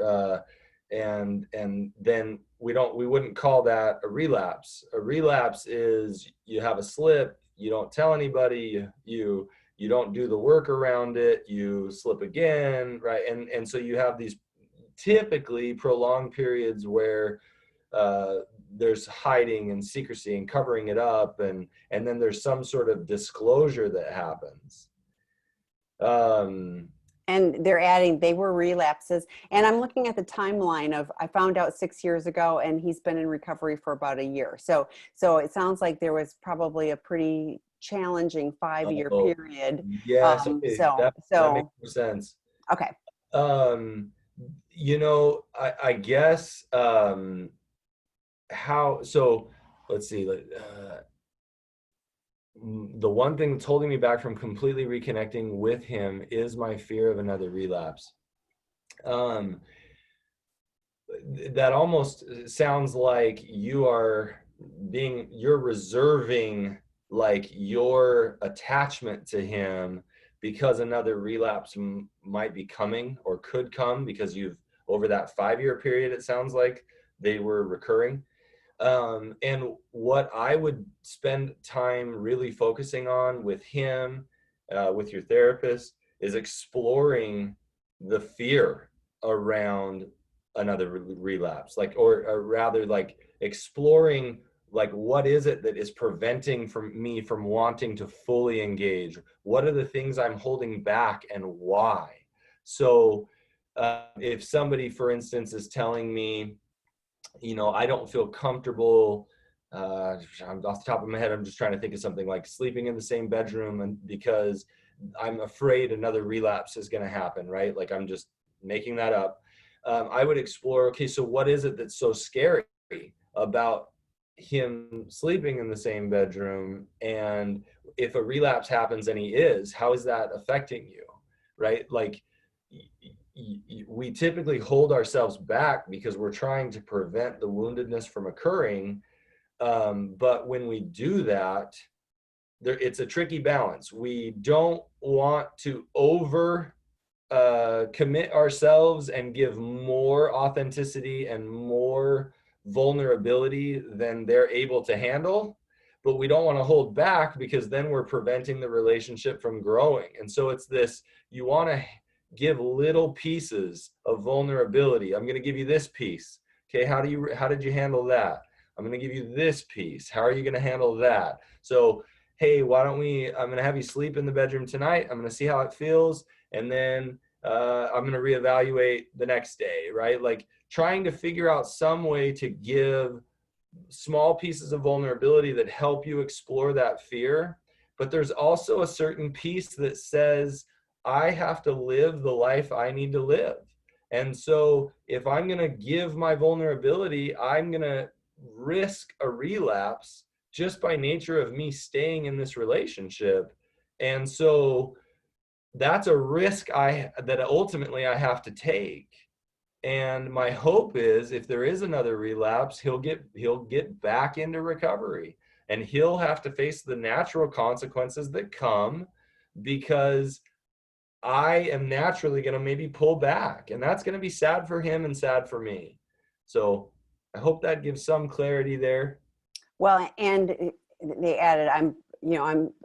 S2: and then we wouldn't call that a relapse. A relapse is you have a slip, you don't tell anybody, you don't do the work around it, you slip again, right? And so you have these typically prolonged periods where there's hiding and secrecy and covering it up, and then there's some sort of disclosure that happens.
S1: And they're adding, they were relapses. And I'm looking at the timeline of, I found out 6 years ago and he's been in recovery for about a year. So it sounds like there was probably a pretty challenging 5-year period.
S2: Yes, okay, that makes more sense.
S1: Okay.
S2: You know, I guess, so let's see, the one thing that's holding me back from completely reconnecting with him is my fear of another relapse. That almost sounds like you're reserving like your attachment to him because another relapse might be coming or could come, because over that 5-year period, it sounds like they were recurring. And what I would spend time really focusing on with him, with your therapist, is exploring the fear around another relapse, like, or rather like exploring, like, what is it that is preventing me from wanting to fully engage? What are the things I'm holding back and why? So if somebody, for instance, is telling me, you know, I don't feel comfortable, I'm off the top of my head, I'm just trying to think of something, like sleeping in the same bedroom, and because I'm afraid another relapse is going to happen, right? Like, I'm just making that up. I would explore, okay, so what is it that's so scary about him sleeping in the same bedroom? And if a relapse happens, and he is, how is that affecting you, right? Like, we typically hold ourselves back because we're trying to prevent the woundedness from occurring. But when we do that, it's a tricky balance. We don't want to commit ourselves and give more authenticity and more vulnerability than they're able to handle. But we don't want to hold back, because then we're preventing the relationship from growing. And so it's this, you want to give little pieces of vulnerability. I'm going to give you this piece. Okay, how did you handle that? I'm going to give you this piece. How are you going to handle that? So, hey, I'm going to have you sleep in the bedroom tonight. I'm going to see how it feels. And then I'm going to reevaluate the next day, right? Like, trying to figure out some way to give small pieces of vulnerability that help you explore that fear. But there's also a certain piece that says, I have to live the life I need to live. And so if I'm going to give my vulnerability, I'm going to risk a relapse just by nature of me staying in this relationship. And so that's a risk that ultimately I have to take. And my hope is if there is another relapse, he'll get back into recovery, and he'll have to face the natural consequences that come, because I am naturally going to maybe pull back, and that's going to be sad for him and sad for me. So I hope that gives some clarity there.
S1: Well, and they added, I'm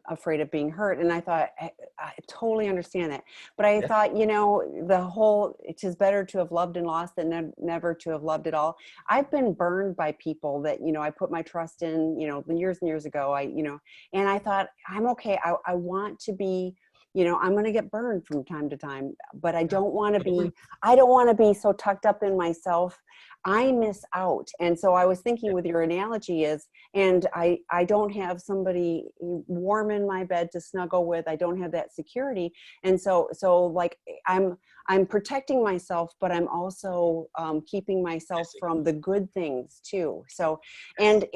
S1: afraid of being hurt. And I thought, I totally understand that. But I
S2: Yeah.
S1: thought, the whole, it is better to have loved and lost than never to have loved at all. I've been burned by people that, I put my trust in, years and years ago, and I thought, I'm okay. I want to be, I'm going to get burned from time to time, but I don't want to be so tucked up in myself. I miss out. And so I was thinking with your analogy is, and I don't have somebody warm in my bed to snuggle with. I don't have that security. And so like I'm protecting myself, but I'm also keeping myself from the good things too. So, and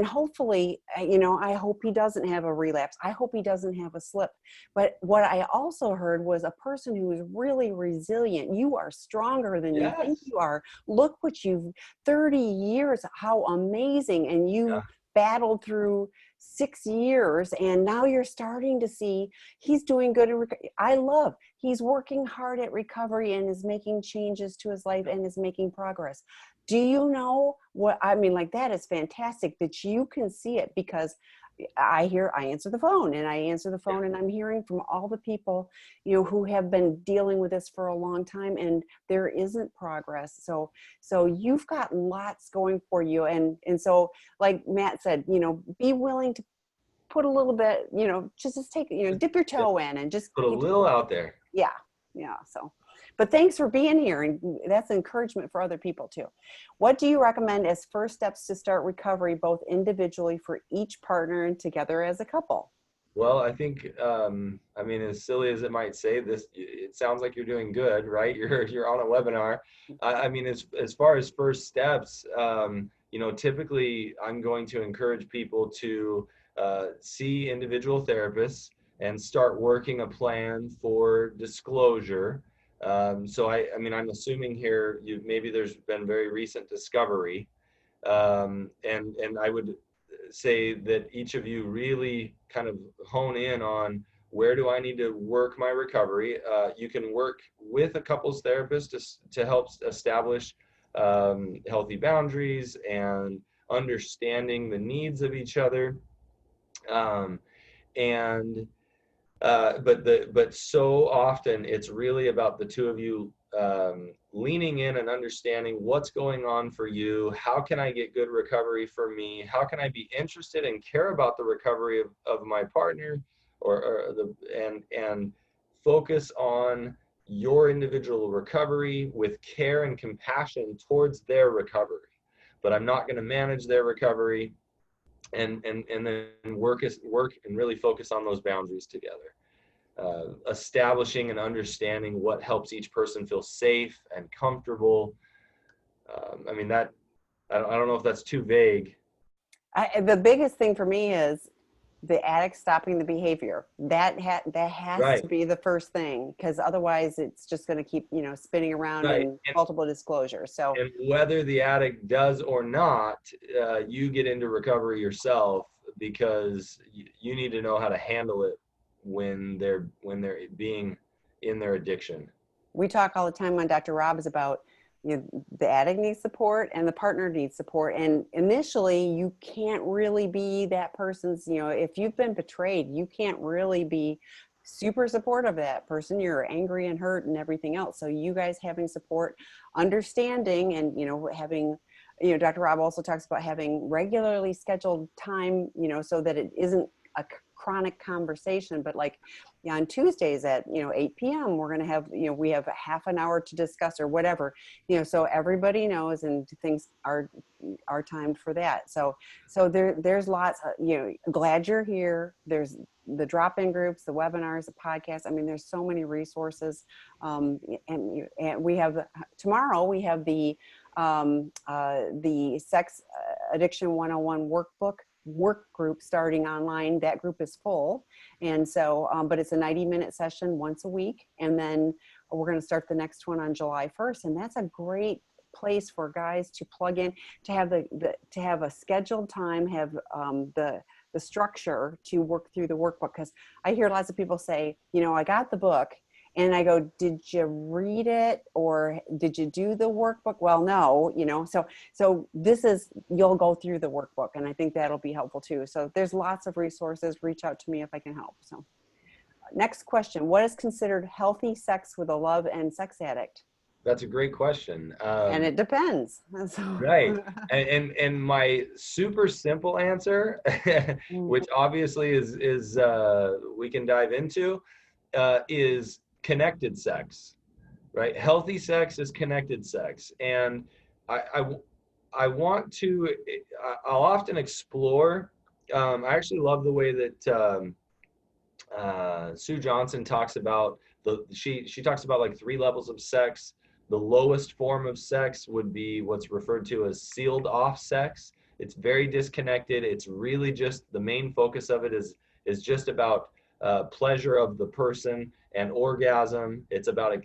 S1: hopefully, I hope he doesn't have a relapse. I hope he doesn't have a slip. But what I also heard was a person who is really resilient. You are stronger than you think you are. Look what you've 30 years, how amazing. And you battled through 6 years, and now you're starting to see he's doing good. He's working hard at recovery and is making changes to his life and is making progress. Do you know what I mean? Like, that is fantastic that you can see it, because I answer the phone and I'm hearing from all the people, who have been dealing with this for a long time, and there isn't progress. So you've got lots going for you. And so, like Matt said, be willing to put a little bit, just take, dip your toe in and just
S2: put a little out there.
S1: Yeah. So, but thanks for being here. And that's encouragement for other people too. What do you recommend as first steps to start recovery, both individually for each partner and together as a couple?
S2: Well, I think, as silly as it might say, it sounds like you're doing good, right? You're on a webinar. As far as first steps, typically I'm going to encourage people to see individual therapists and start working a plan for disclosure. So I'm assuming here maybe there's been very recent discovery, and I would say that each of you really kind of hone in on where do I need to work my recovery. You can work with a couples therapist to help establish healthy boundaries and understanding the needs of each other. But so often it's really about the two of you leaning in and understanding what's going on for you. How can I get good recovery for me? How can I be interested and care about the recovery of my partner, and focus on your individual recovery with care and compassion towards their recovery. But I'm not going to manage their recovery, and then work and really focus on those boundaries together. Establishing and understanding what helps each person feel safe and comfortable. I don't know if that's too vague.
S1: The biggest thing for me is the addict stopping the behavior. That has to be the first thing, because otherwise it's just going to keep, spinning around in multiple disclosures. So,
S2: and whether the addict does or not, you get into recovery yourself, because you need to know how to handle it when they're being in their addiction.
S1: We talk all the time on Dr. Rob's about, the addict needs support and the partner needs support. And initially you can't really be that person's, if you've been betrayed, you can't really be super supportive of that person. You're angry and hurt and everything else. So you guys having support, understanding, and, having, Dr. Rob also talks about having regularly scheduled time, so that it isn't a chronic conversation, but like on Tuesdays at 8 p.m. we're going to have we have a half an hour to discuss or whatever, so everybody knows, and things are timed for that. So there's lots of, glad you're here. There's the drop-in groups, the webinars, the podcasts. There's so many resources, and we have tomorrow we have the sex Addiction 101 work group starting online. That group is full. And so, but it's a 90-minute session once a week. And then we're going to start the next one on July 1st. And that's a great place for guys to plug in, to have to have a scheduled time, have the structure to work through the workbook. Because I hear lots of people say, you know, I got the book, and I go, did you read it, or did you do the workbook? Well, no, you know, so this is, you'll go through the workbook, and I think that'll be helpful too. So there's lots of resources. Reach out to me if I can help. So next question, what is considered healthy sex with a love and sex addict?
S2: That's a great question.
S1: And it depends.
S2: Right. And my super simple answer, which obviously is we can dive into, is connected sex, right? Healthy sex is connected sex. And I want to, I'll often explore, I actually love the way that Sue Johnson talks about, she talks about like 3 levels of sex. The lowest form of sex would be what's referred to as sealed off sex. It's very disconnected. It's really just, the main focus of it is just about pleasure of the person and orgasm. It's about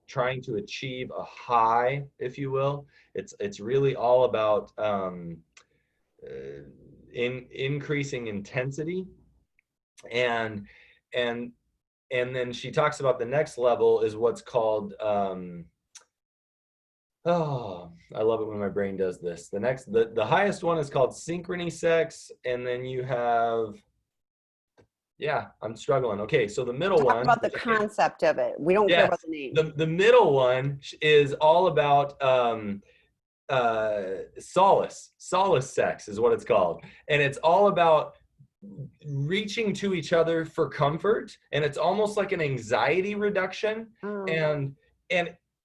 S2: trying to achieve a high, if you will. It's really all about increasing intensity. And then she talks about the next level is what's called, oh, I love it when my brain does this. The highest one is called synchrony sex. And then you have, yeah, I'm struggling. Okay, so the middle one.
S1: Talk about the concept of it. We don't care about the name.
S2: The middle one is all about solace sex is what it's called. And it's all about reaching to each other for comfort, and it's almost like an anxiety reduction. And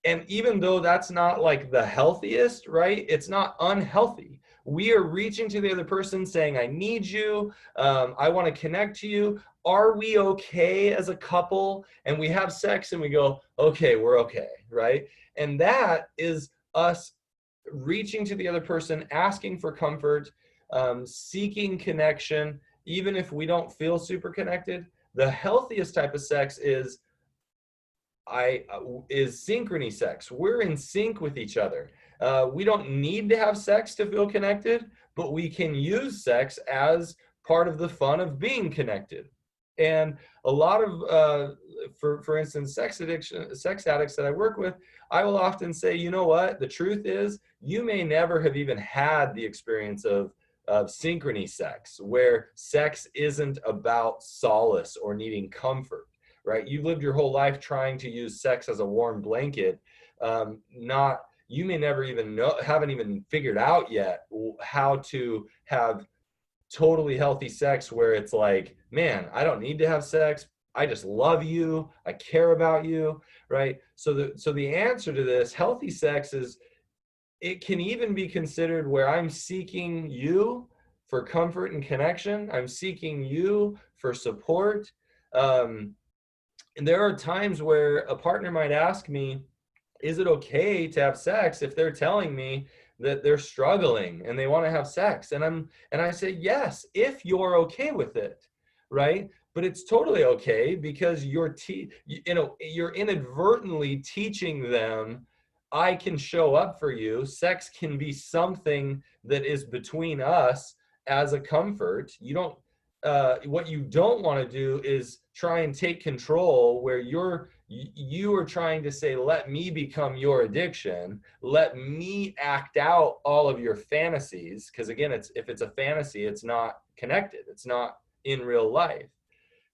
S2: even though that's not like the healthiest, right, it's not unhealthy. We are reaching to the other person saying, I need you, I want to connect to you. Are we okay as a couple? And we have sex and we go, okay, we're okay, right? And that is us reaching to the other person, asking for comfort, seeking connection, even if we don't feel super connected. The healthiest type of sex is synchrony sex. We're in sync with each other. We don't need to have sex to feel connected, but we can use sex as part of the fun of being connected. And a lot of, for instance, sex addicts that I work with, I will often say, you know what? The truth is, you may never have even had the experience of synchrony sex, where sex isn't about solace or needing comfort, right? You've lived your whole life trying to use sex as a warm blanket. You may never even haven't even figured out yet how to have totally healthy sex where it's like, man, I don't need to have sex. I just love you. I care about you, right? So the answer to this, healthy sex, is it can even be considered where I'm seeking you for comfort and connection. I'm seeking you for support. And there are times where a partner might ask me, is it okay to have sex, if they're telling me that they're struggling and they want to have sex? And I say, yes, if you're okay with it, right? But it's totally okay, because you're inadvertently teaching them, I can show up for you. Sex can be something that is between us as a comfort. You don't, what you don't want to do is try and take control, where you are trying to say, let me become your addiction. Let me act out all of your fantasies. Because again, if it's a fantasy, it's not connected. It's not in real life.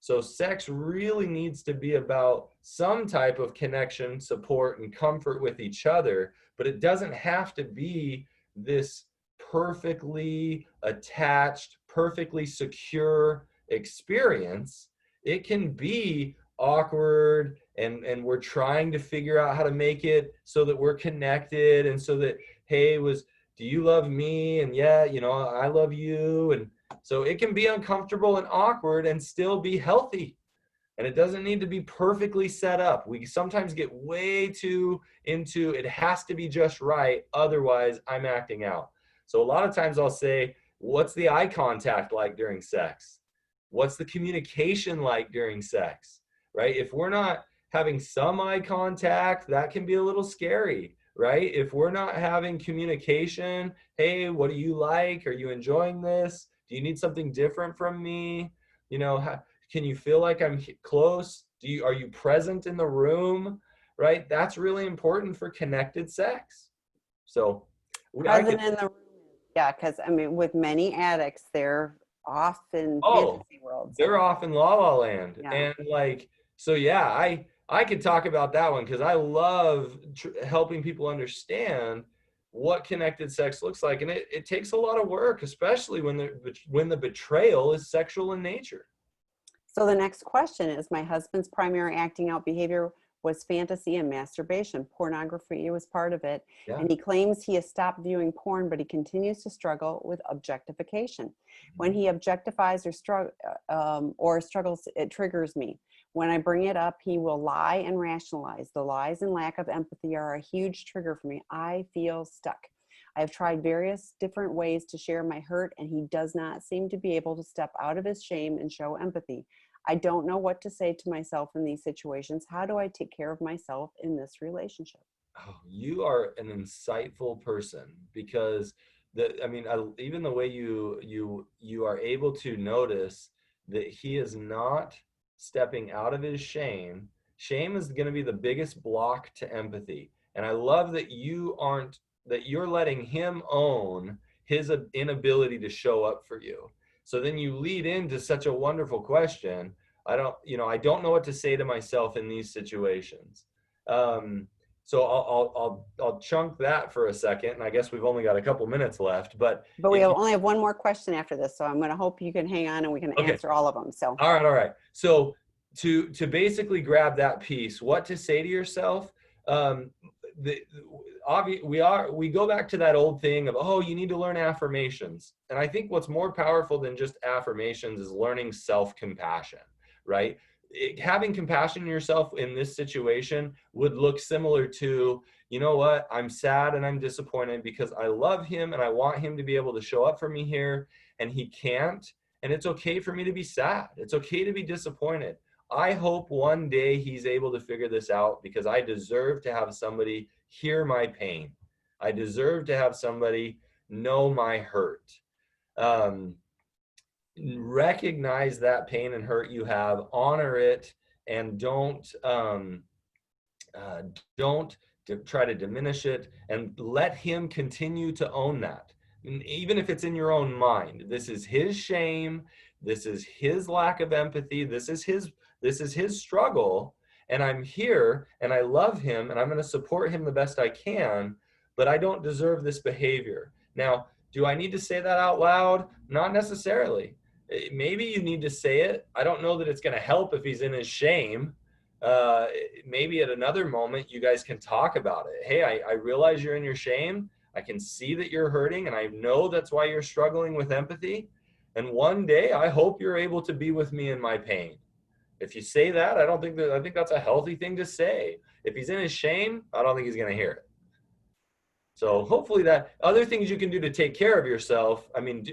S2: So sex really needs to be about some type of connection, support, and comfort with each other, but it doesn't have to be this perfectly attached, perfectly secure experience. It can be awkward, and we're trying to figure out how to make it so that we're connected, and so that, hey, do you love me? And yeah, I love you. And so it can be uncomfortable and awkward and still be healthy. And it doesn't need to be perfectly set up. We sometimes get way too into, it has to be just right, otherwise I'm acting out. So a lot of times I'll say, what's the eye contact like during sex? What's the communication like during sex, right? If we're not having some eye contact, that can be a little scary, right? If we're not having communication, hey, what do you like? Are you enjoying this? Do you need something different from me? You know, can you feel like I'm close? Are you present in the room? Right? That's really important for connected sex. So I could,
S1: Present in the room. Yeah, because I mean, with many addicts, they're off in
S2: oh,
S1: fantasy worlds.
S2: they're off in La La Land.
S1: Yeah.
S2: And like, so yeah, I could talk about that one because I love helping people understand what connected sex looks like. And it takes a lot of work, especially when the betrayal is sexual in nature.
S1: So the next question is, my husband's primary acting out behavior was fantasy and masturbation. Pornography was part of it.
S2: Yeah.
S1: And he claims he has stopped viewing porn, but he continues to struggle with objectification. When he objectifies or struggles, it triggers me. When I bring it up, he will lie and rationalize. The lies and lack of empathy are a huge trigger for me. I feel stuck. I have tried various different ways to share my hurt, and he does not seem to be able to step out of his shame and show empathy. I don't know what to say to myself in these situations. How do I take care of myself in this relationship?
S2: Oh, you are an insightful person because even the way you are able to notice that he is not stepping out of his shame. Shame is going to be the biggest block to empathy. And I love that you're letting him own his inability to show up for you. So then you lead into such a wonderful question. I don't know what to say to myself in these situations. So I'll chunk that for a second, and I guess we've only got a couple minutes left. But
S1: we only have one more question after this, so I'm going to hope you can hang on and we can
S2: okay.
S1: answer all of them. So
S2: all right. So to basically grab that piece, what to say to yourself. We go back to that old thing of, oh, you need to learn affirmations. And I think what's more powerful than just affirmations is learning self-compassion, right? Having compassion in yourself in this situation would look similar to, you know what, I'm sad and I'm disappointed because I love him and I want him to be able to show up for me here, and he can't. And it's okay for me to be sad. It's okay to be disappointed. I hope one day he's able to figure this out because I deserve to have somebody hear my pain. I deserve to have somebody know my hurt. Recognize that pain and hurt you have, honor it, and don't try to diminish it, and let him continue to own that. And even if it's in your own mind, this is his shame, this is his lack of empathy, this is his struggle, and I'm here and I love him and I'm going to support him the best I can, but I don't deserve this behavior. Now, do I need to say that out loud? Not necessarily. Maybe you need to say it. I don't know that it's going to help if he's in his shame. Maybe at another moment you guys can talk about it. Hey, I realize you're in your shame. I can see that you're hurting, and I know that's why you're struggling with empathy. And one day I hope you're able to be with me in my pain. If you say that, I think that's a healthy thing to say. If he's in his shame, I don't think he's going to hear it. So hopefully that other things you can do to take care of yourself. I mean,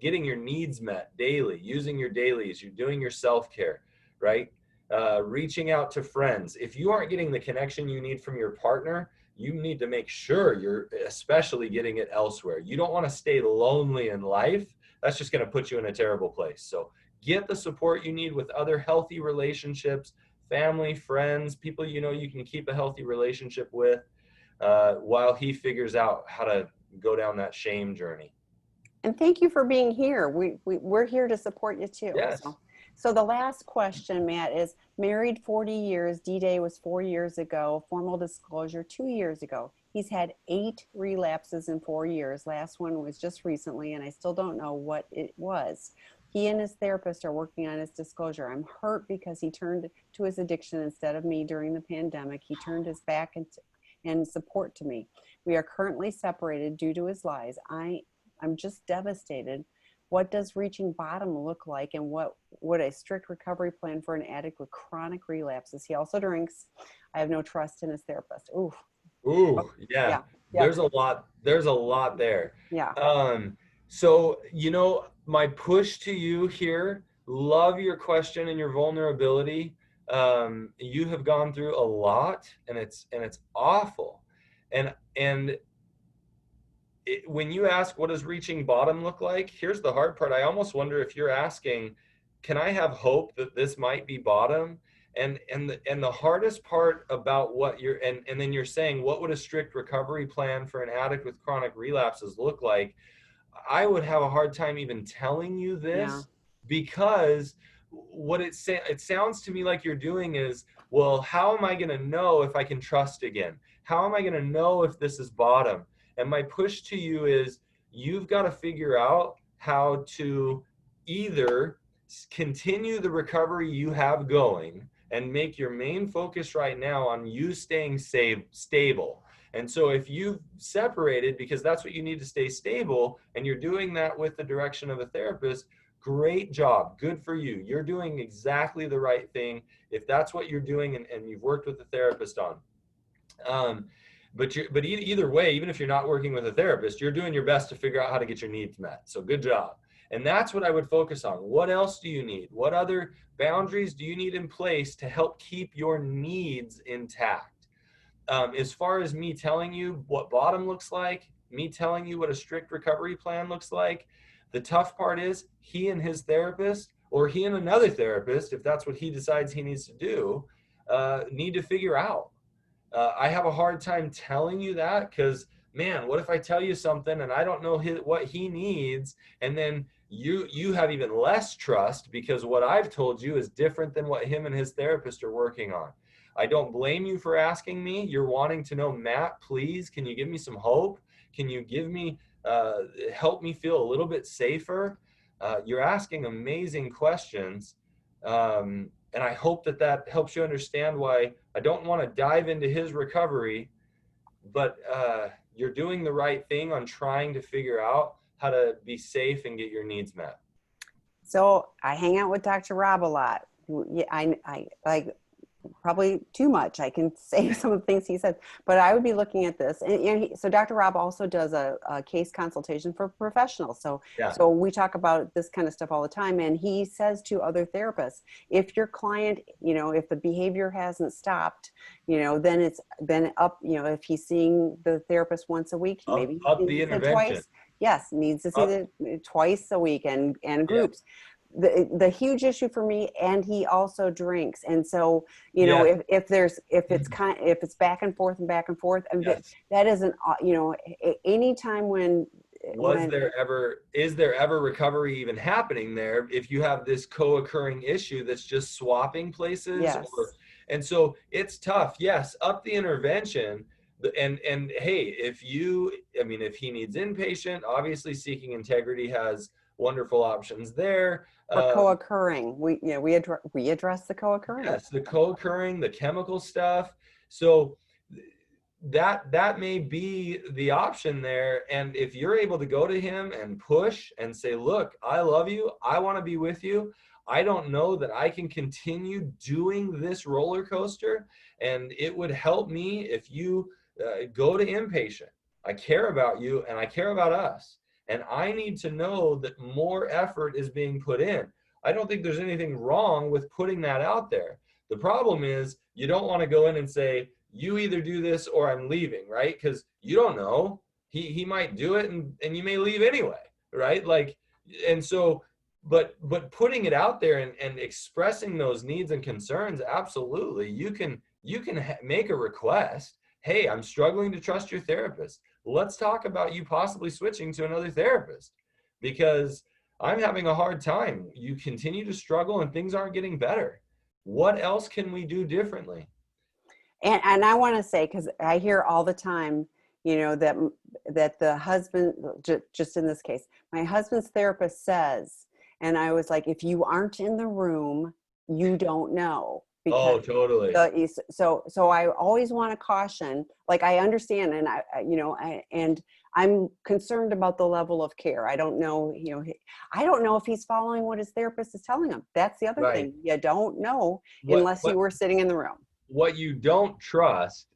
S2: getting your needs met daily, using your dailies, you're doing your self-care, right? Reaching out to friends. If you aren't getting the connection you need from your partner, you need to make sure you're especially getting it elsewhere. You don't want to stay lonely in life. That's just going to put you in a terrible place. So get the support you need with other healthy relationships, family, friends, people you can keep a healthy relationship with, while he figures out how to go down that shame journey.
S1: And thank you for being here. We're here to support you too.
S2: Yes.
S1: So the last question, Matt, is married 40 years. D-Day was 4 years ago. Formal disclosure 2 years ago. He's had 8 relapses in 4 years. Last one was just recently, and I still don't know what it was. He and his therapist are working on his disclosure. I'm hurt because he turned to his addiction instead of me during the pandemic. He turned his back and support to me. We are currently separated due to his lies. I'm just devastated. What does reaching bottom look like, and what would a strict recovery plan for an addict with chronic relapses? He also drinks. I have no trust in his therapist. Ooh.
S2: Ooh, yeah.
S1: Yep.
S2: There's a lot there.
S1: Yeah.
S2: So, my push to you here, love your question and your vulnerability. You have gone through a lot, and it's awful. And when you ask, what does reaching bottom look like? Here's the hard part. I almost wonder if you're asking, can I have hope that this might be bottom? And the hardest part about what you're, and then you're saying, what would a strict recovery plan for an addict with chronic relapses look like? I would have a hard time even telling you
S1: Yeah.
S2: this, because it sounds to me like you're doing is, well, how am I going to know if I can trust again? How am I going to know if this is bottom? And my push to you is, you've got to figure out how to either continue the recovery you have going and make your main focus right now on you staying stable. And so if you've separated because that's what you need to stay stable, and you're doing that with the direction of a therapist, great job. Good for you. You're doing exactly the right thing if that's what you're doing and you've worked with a therapist on. But either way, even if you're not working with a therapist, you're doing your best to figure out how to get your needs met. So good job. And that's what I would focus on. What else do you need? What other boundaries do you need in place to help keep your needs intact? As far as me telling you what bottom looks like, me telling you what a strict recovery plan looks like, the tough part is he and his therapist, or he and another therapist, if that's what he decides he needs to do, need to figure out. I have a hard time telling you that because, man, what if I tell you something and I don't know what he needs, and then you have even less trust because what I've told you is different than what him and his therapist are working on. I don't blame you for asking me. You're wanting to know, Matt, please, can you give me some hope? Can you give me, help me feel a little bit safer? You're asking amazing questions. And I hope that helps you understand why I don't want to dive into his recovery, but you're doing the right thing on trying to figure out how to be safe and get your needs met.
S1: So I hang out with Dr. Rob a lot. Yeah, I like probably too much. I can say some of the things he says, but I would be looking at this. So Dr. Rob also does a case consultation for professionals.
S2: Yeah.
S1: So we talk about this kind of stuff all the time. And he says to other therapists, if your client, if the behavior hasn't stopped, then it's been up, if he's seeing the therapist once a week, maybe
S2: up the intervention.
S1: Twice. Yes, needs to see it twice a week and groups. Yeah. The huge issue for me, and he also drinks, and so if it's back and forth,
S2: yes.
S1: that isn't any time when
S2: is there ever recovery even happening there if you have this co-occurring issue that's just swapping places?
S1: Yes.
S2: And so it's tough. Yes, up the intervention. And hey, if he needs inpatient, obviously Seeking Integrity has wonderful options there.
S1: For co-occurring, we address the co-occurring.
S2: Yes, the co-occurring, the chemical stuff. So that may be the option there. And if you're able to go to him and push and say, look, I love you, I want to be with you, I don't know that I can continue doing this roller coaster, and it would help me if you go to inpatient. I care about you and I care about us. And I need to know that more effort is being put in. I don't think there's anything wrong with putting that out there. The problem is you don't want to go in and say, you either do this or I'm leaving, right? Because you don't know. He might do it and you may leave anyway, right? And so, but putting it out there and expressing those needs and concerns, absolutely. You can make a request. Hey, I'm struggling to trust your therapist. Let's talk about you possibly switching to another therapist because I'm having a hard time. You continue to struggle and things aren't getting better. What else can we do differently?
S1: And I want to say, because I hear all the time, that the husband, just in this case, my husband's therapist says, and I was like, if you aren't in the room, you don't know.
S2: Oh, totally.
S1: So I always want to caution, like I understand, and and I'm concerned about the level of care. I don't know, I don't know if he's following what his therapist is telling him. That's the other thing. You don't know unless you were sitting in the room.
S2: What you don't trust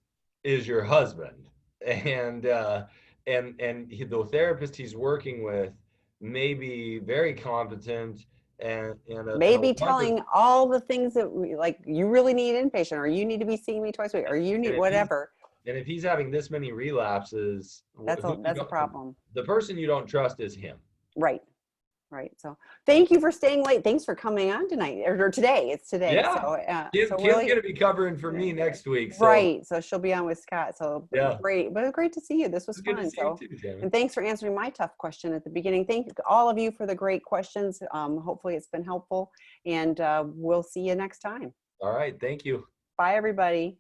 S2: is your husband. and the therapist he's working with may be very competent and a
S1: Maybe
S2: lot of,
S1: telling all the things that like you really need inpatient, or you need to be seeing me twice a week, or you
S2: and
S1: need
S2: if he's
S1: whatever.
S2: and if he's having this many relapses, who you
S1: That's a
S2: don't,
S1: problem.
S2: the person you don't trust is him.
S1: Right. Right. So thank you for staying late. Thanks for coming on tonight, or today. It's today.
S2: Yeah,
S1: So
S2: Kim's
S1: really,
S2: gonna be covering for me next week, so
S1: right. So she'll be on with Scott. So
S2: yeah,
S1: great, but great to see you. This was
S2: it's good to
S1: fun.
S2: see you
S1: So,
S2: too, Tammy.
S1: and thanks for answering my tough question at the beginning. Thank all of you for the great questions. Hopefully it's been helpful, and we'll see you next time.
S2: All right, thank you.
S1: Bye, everybody.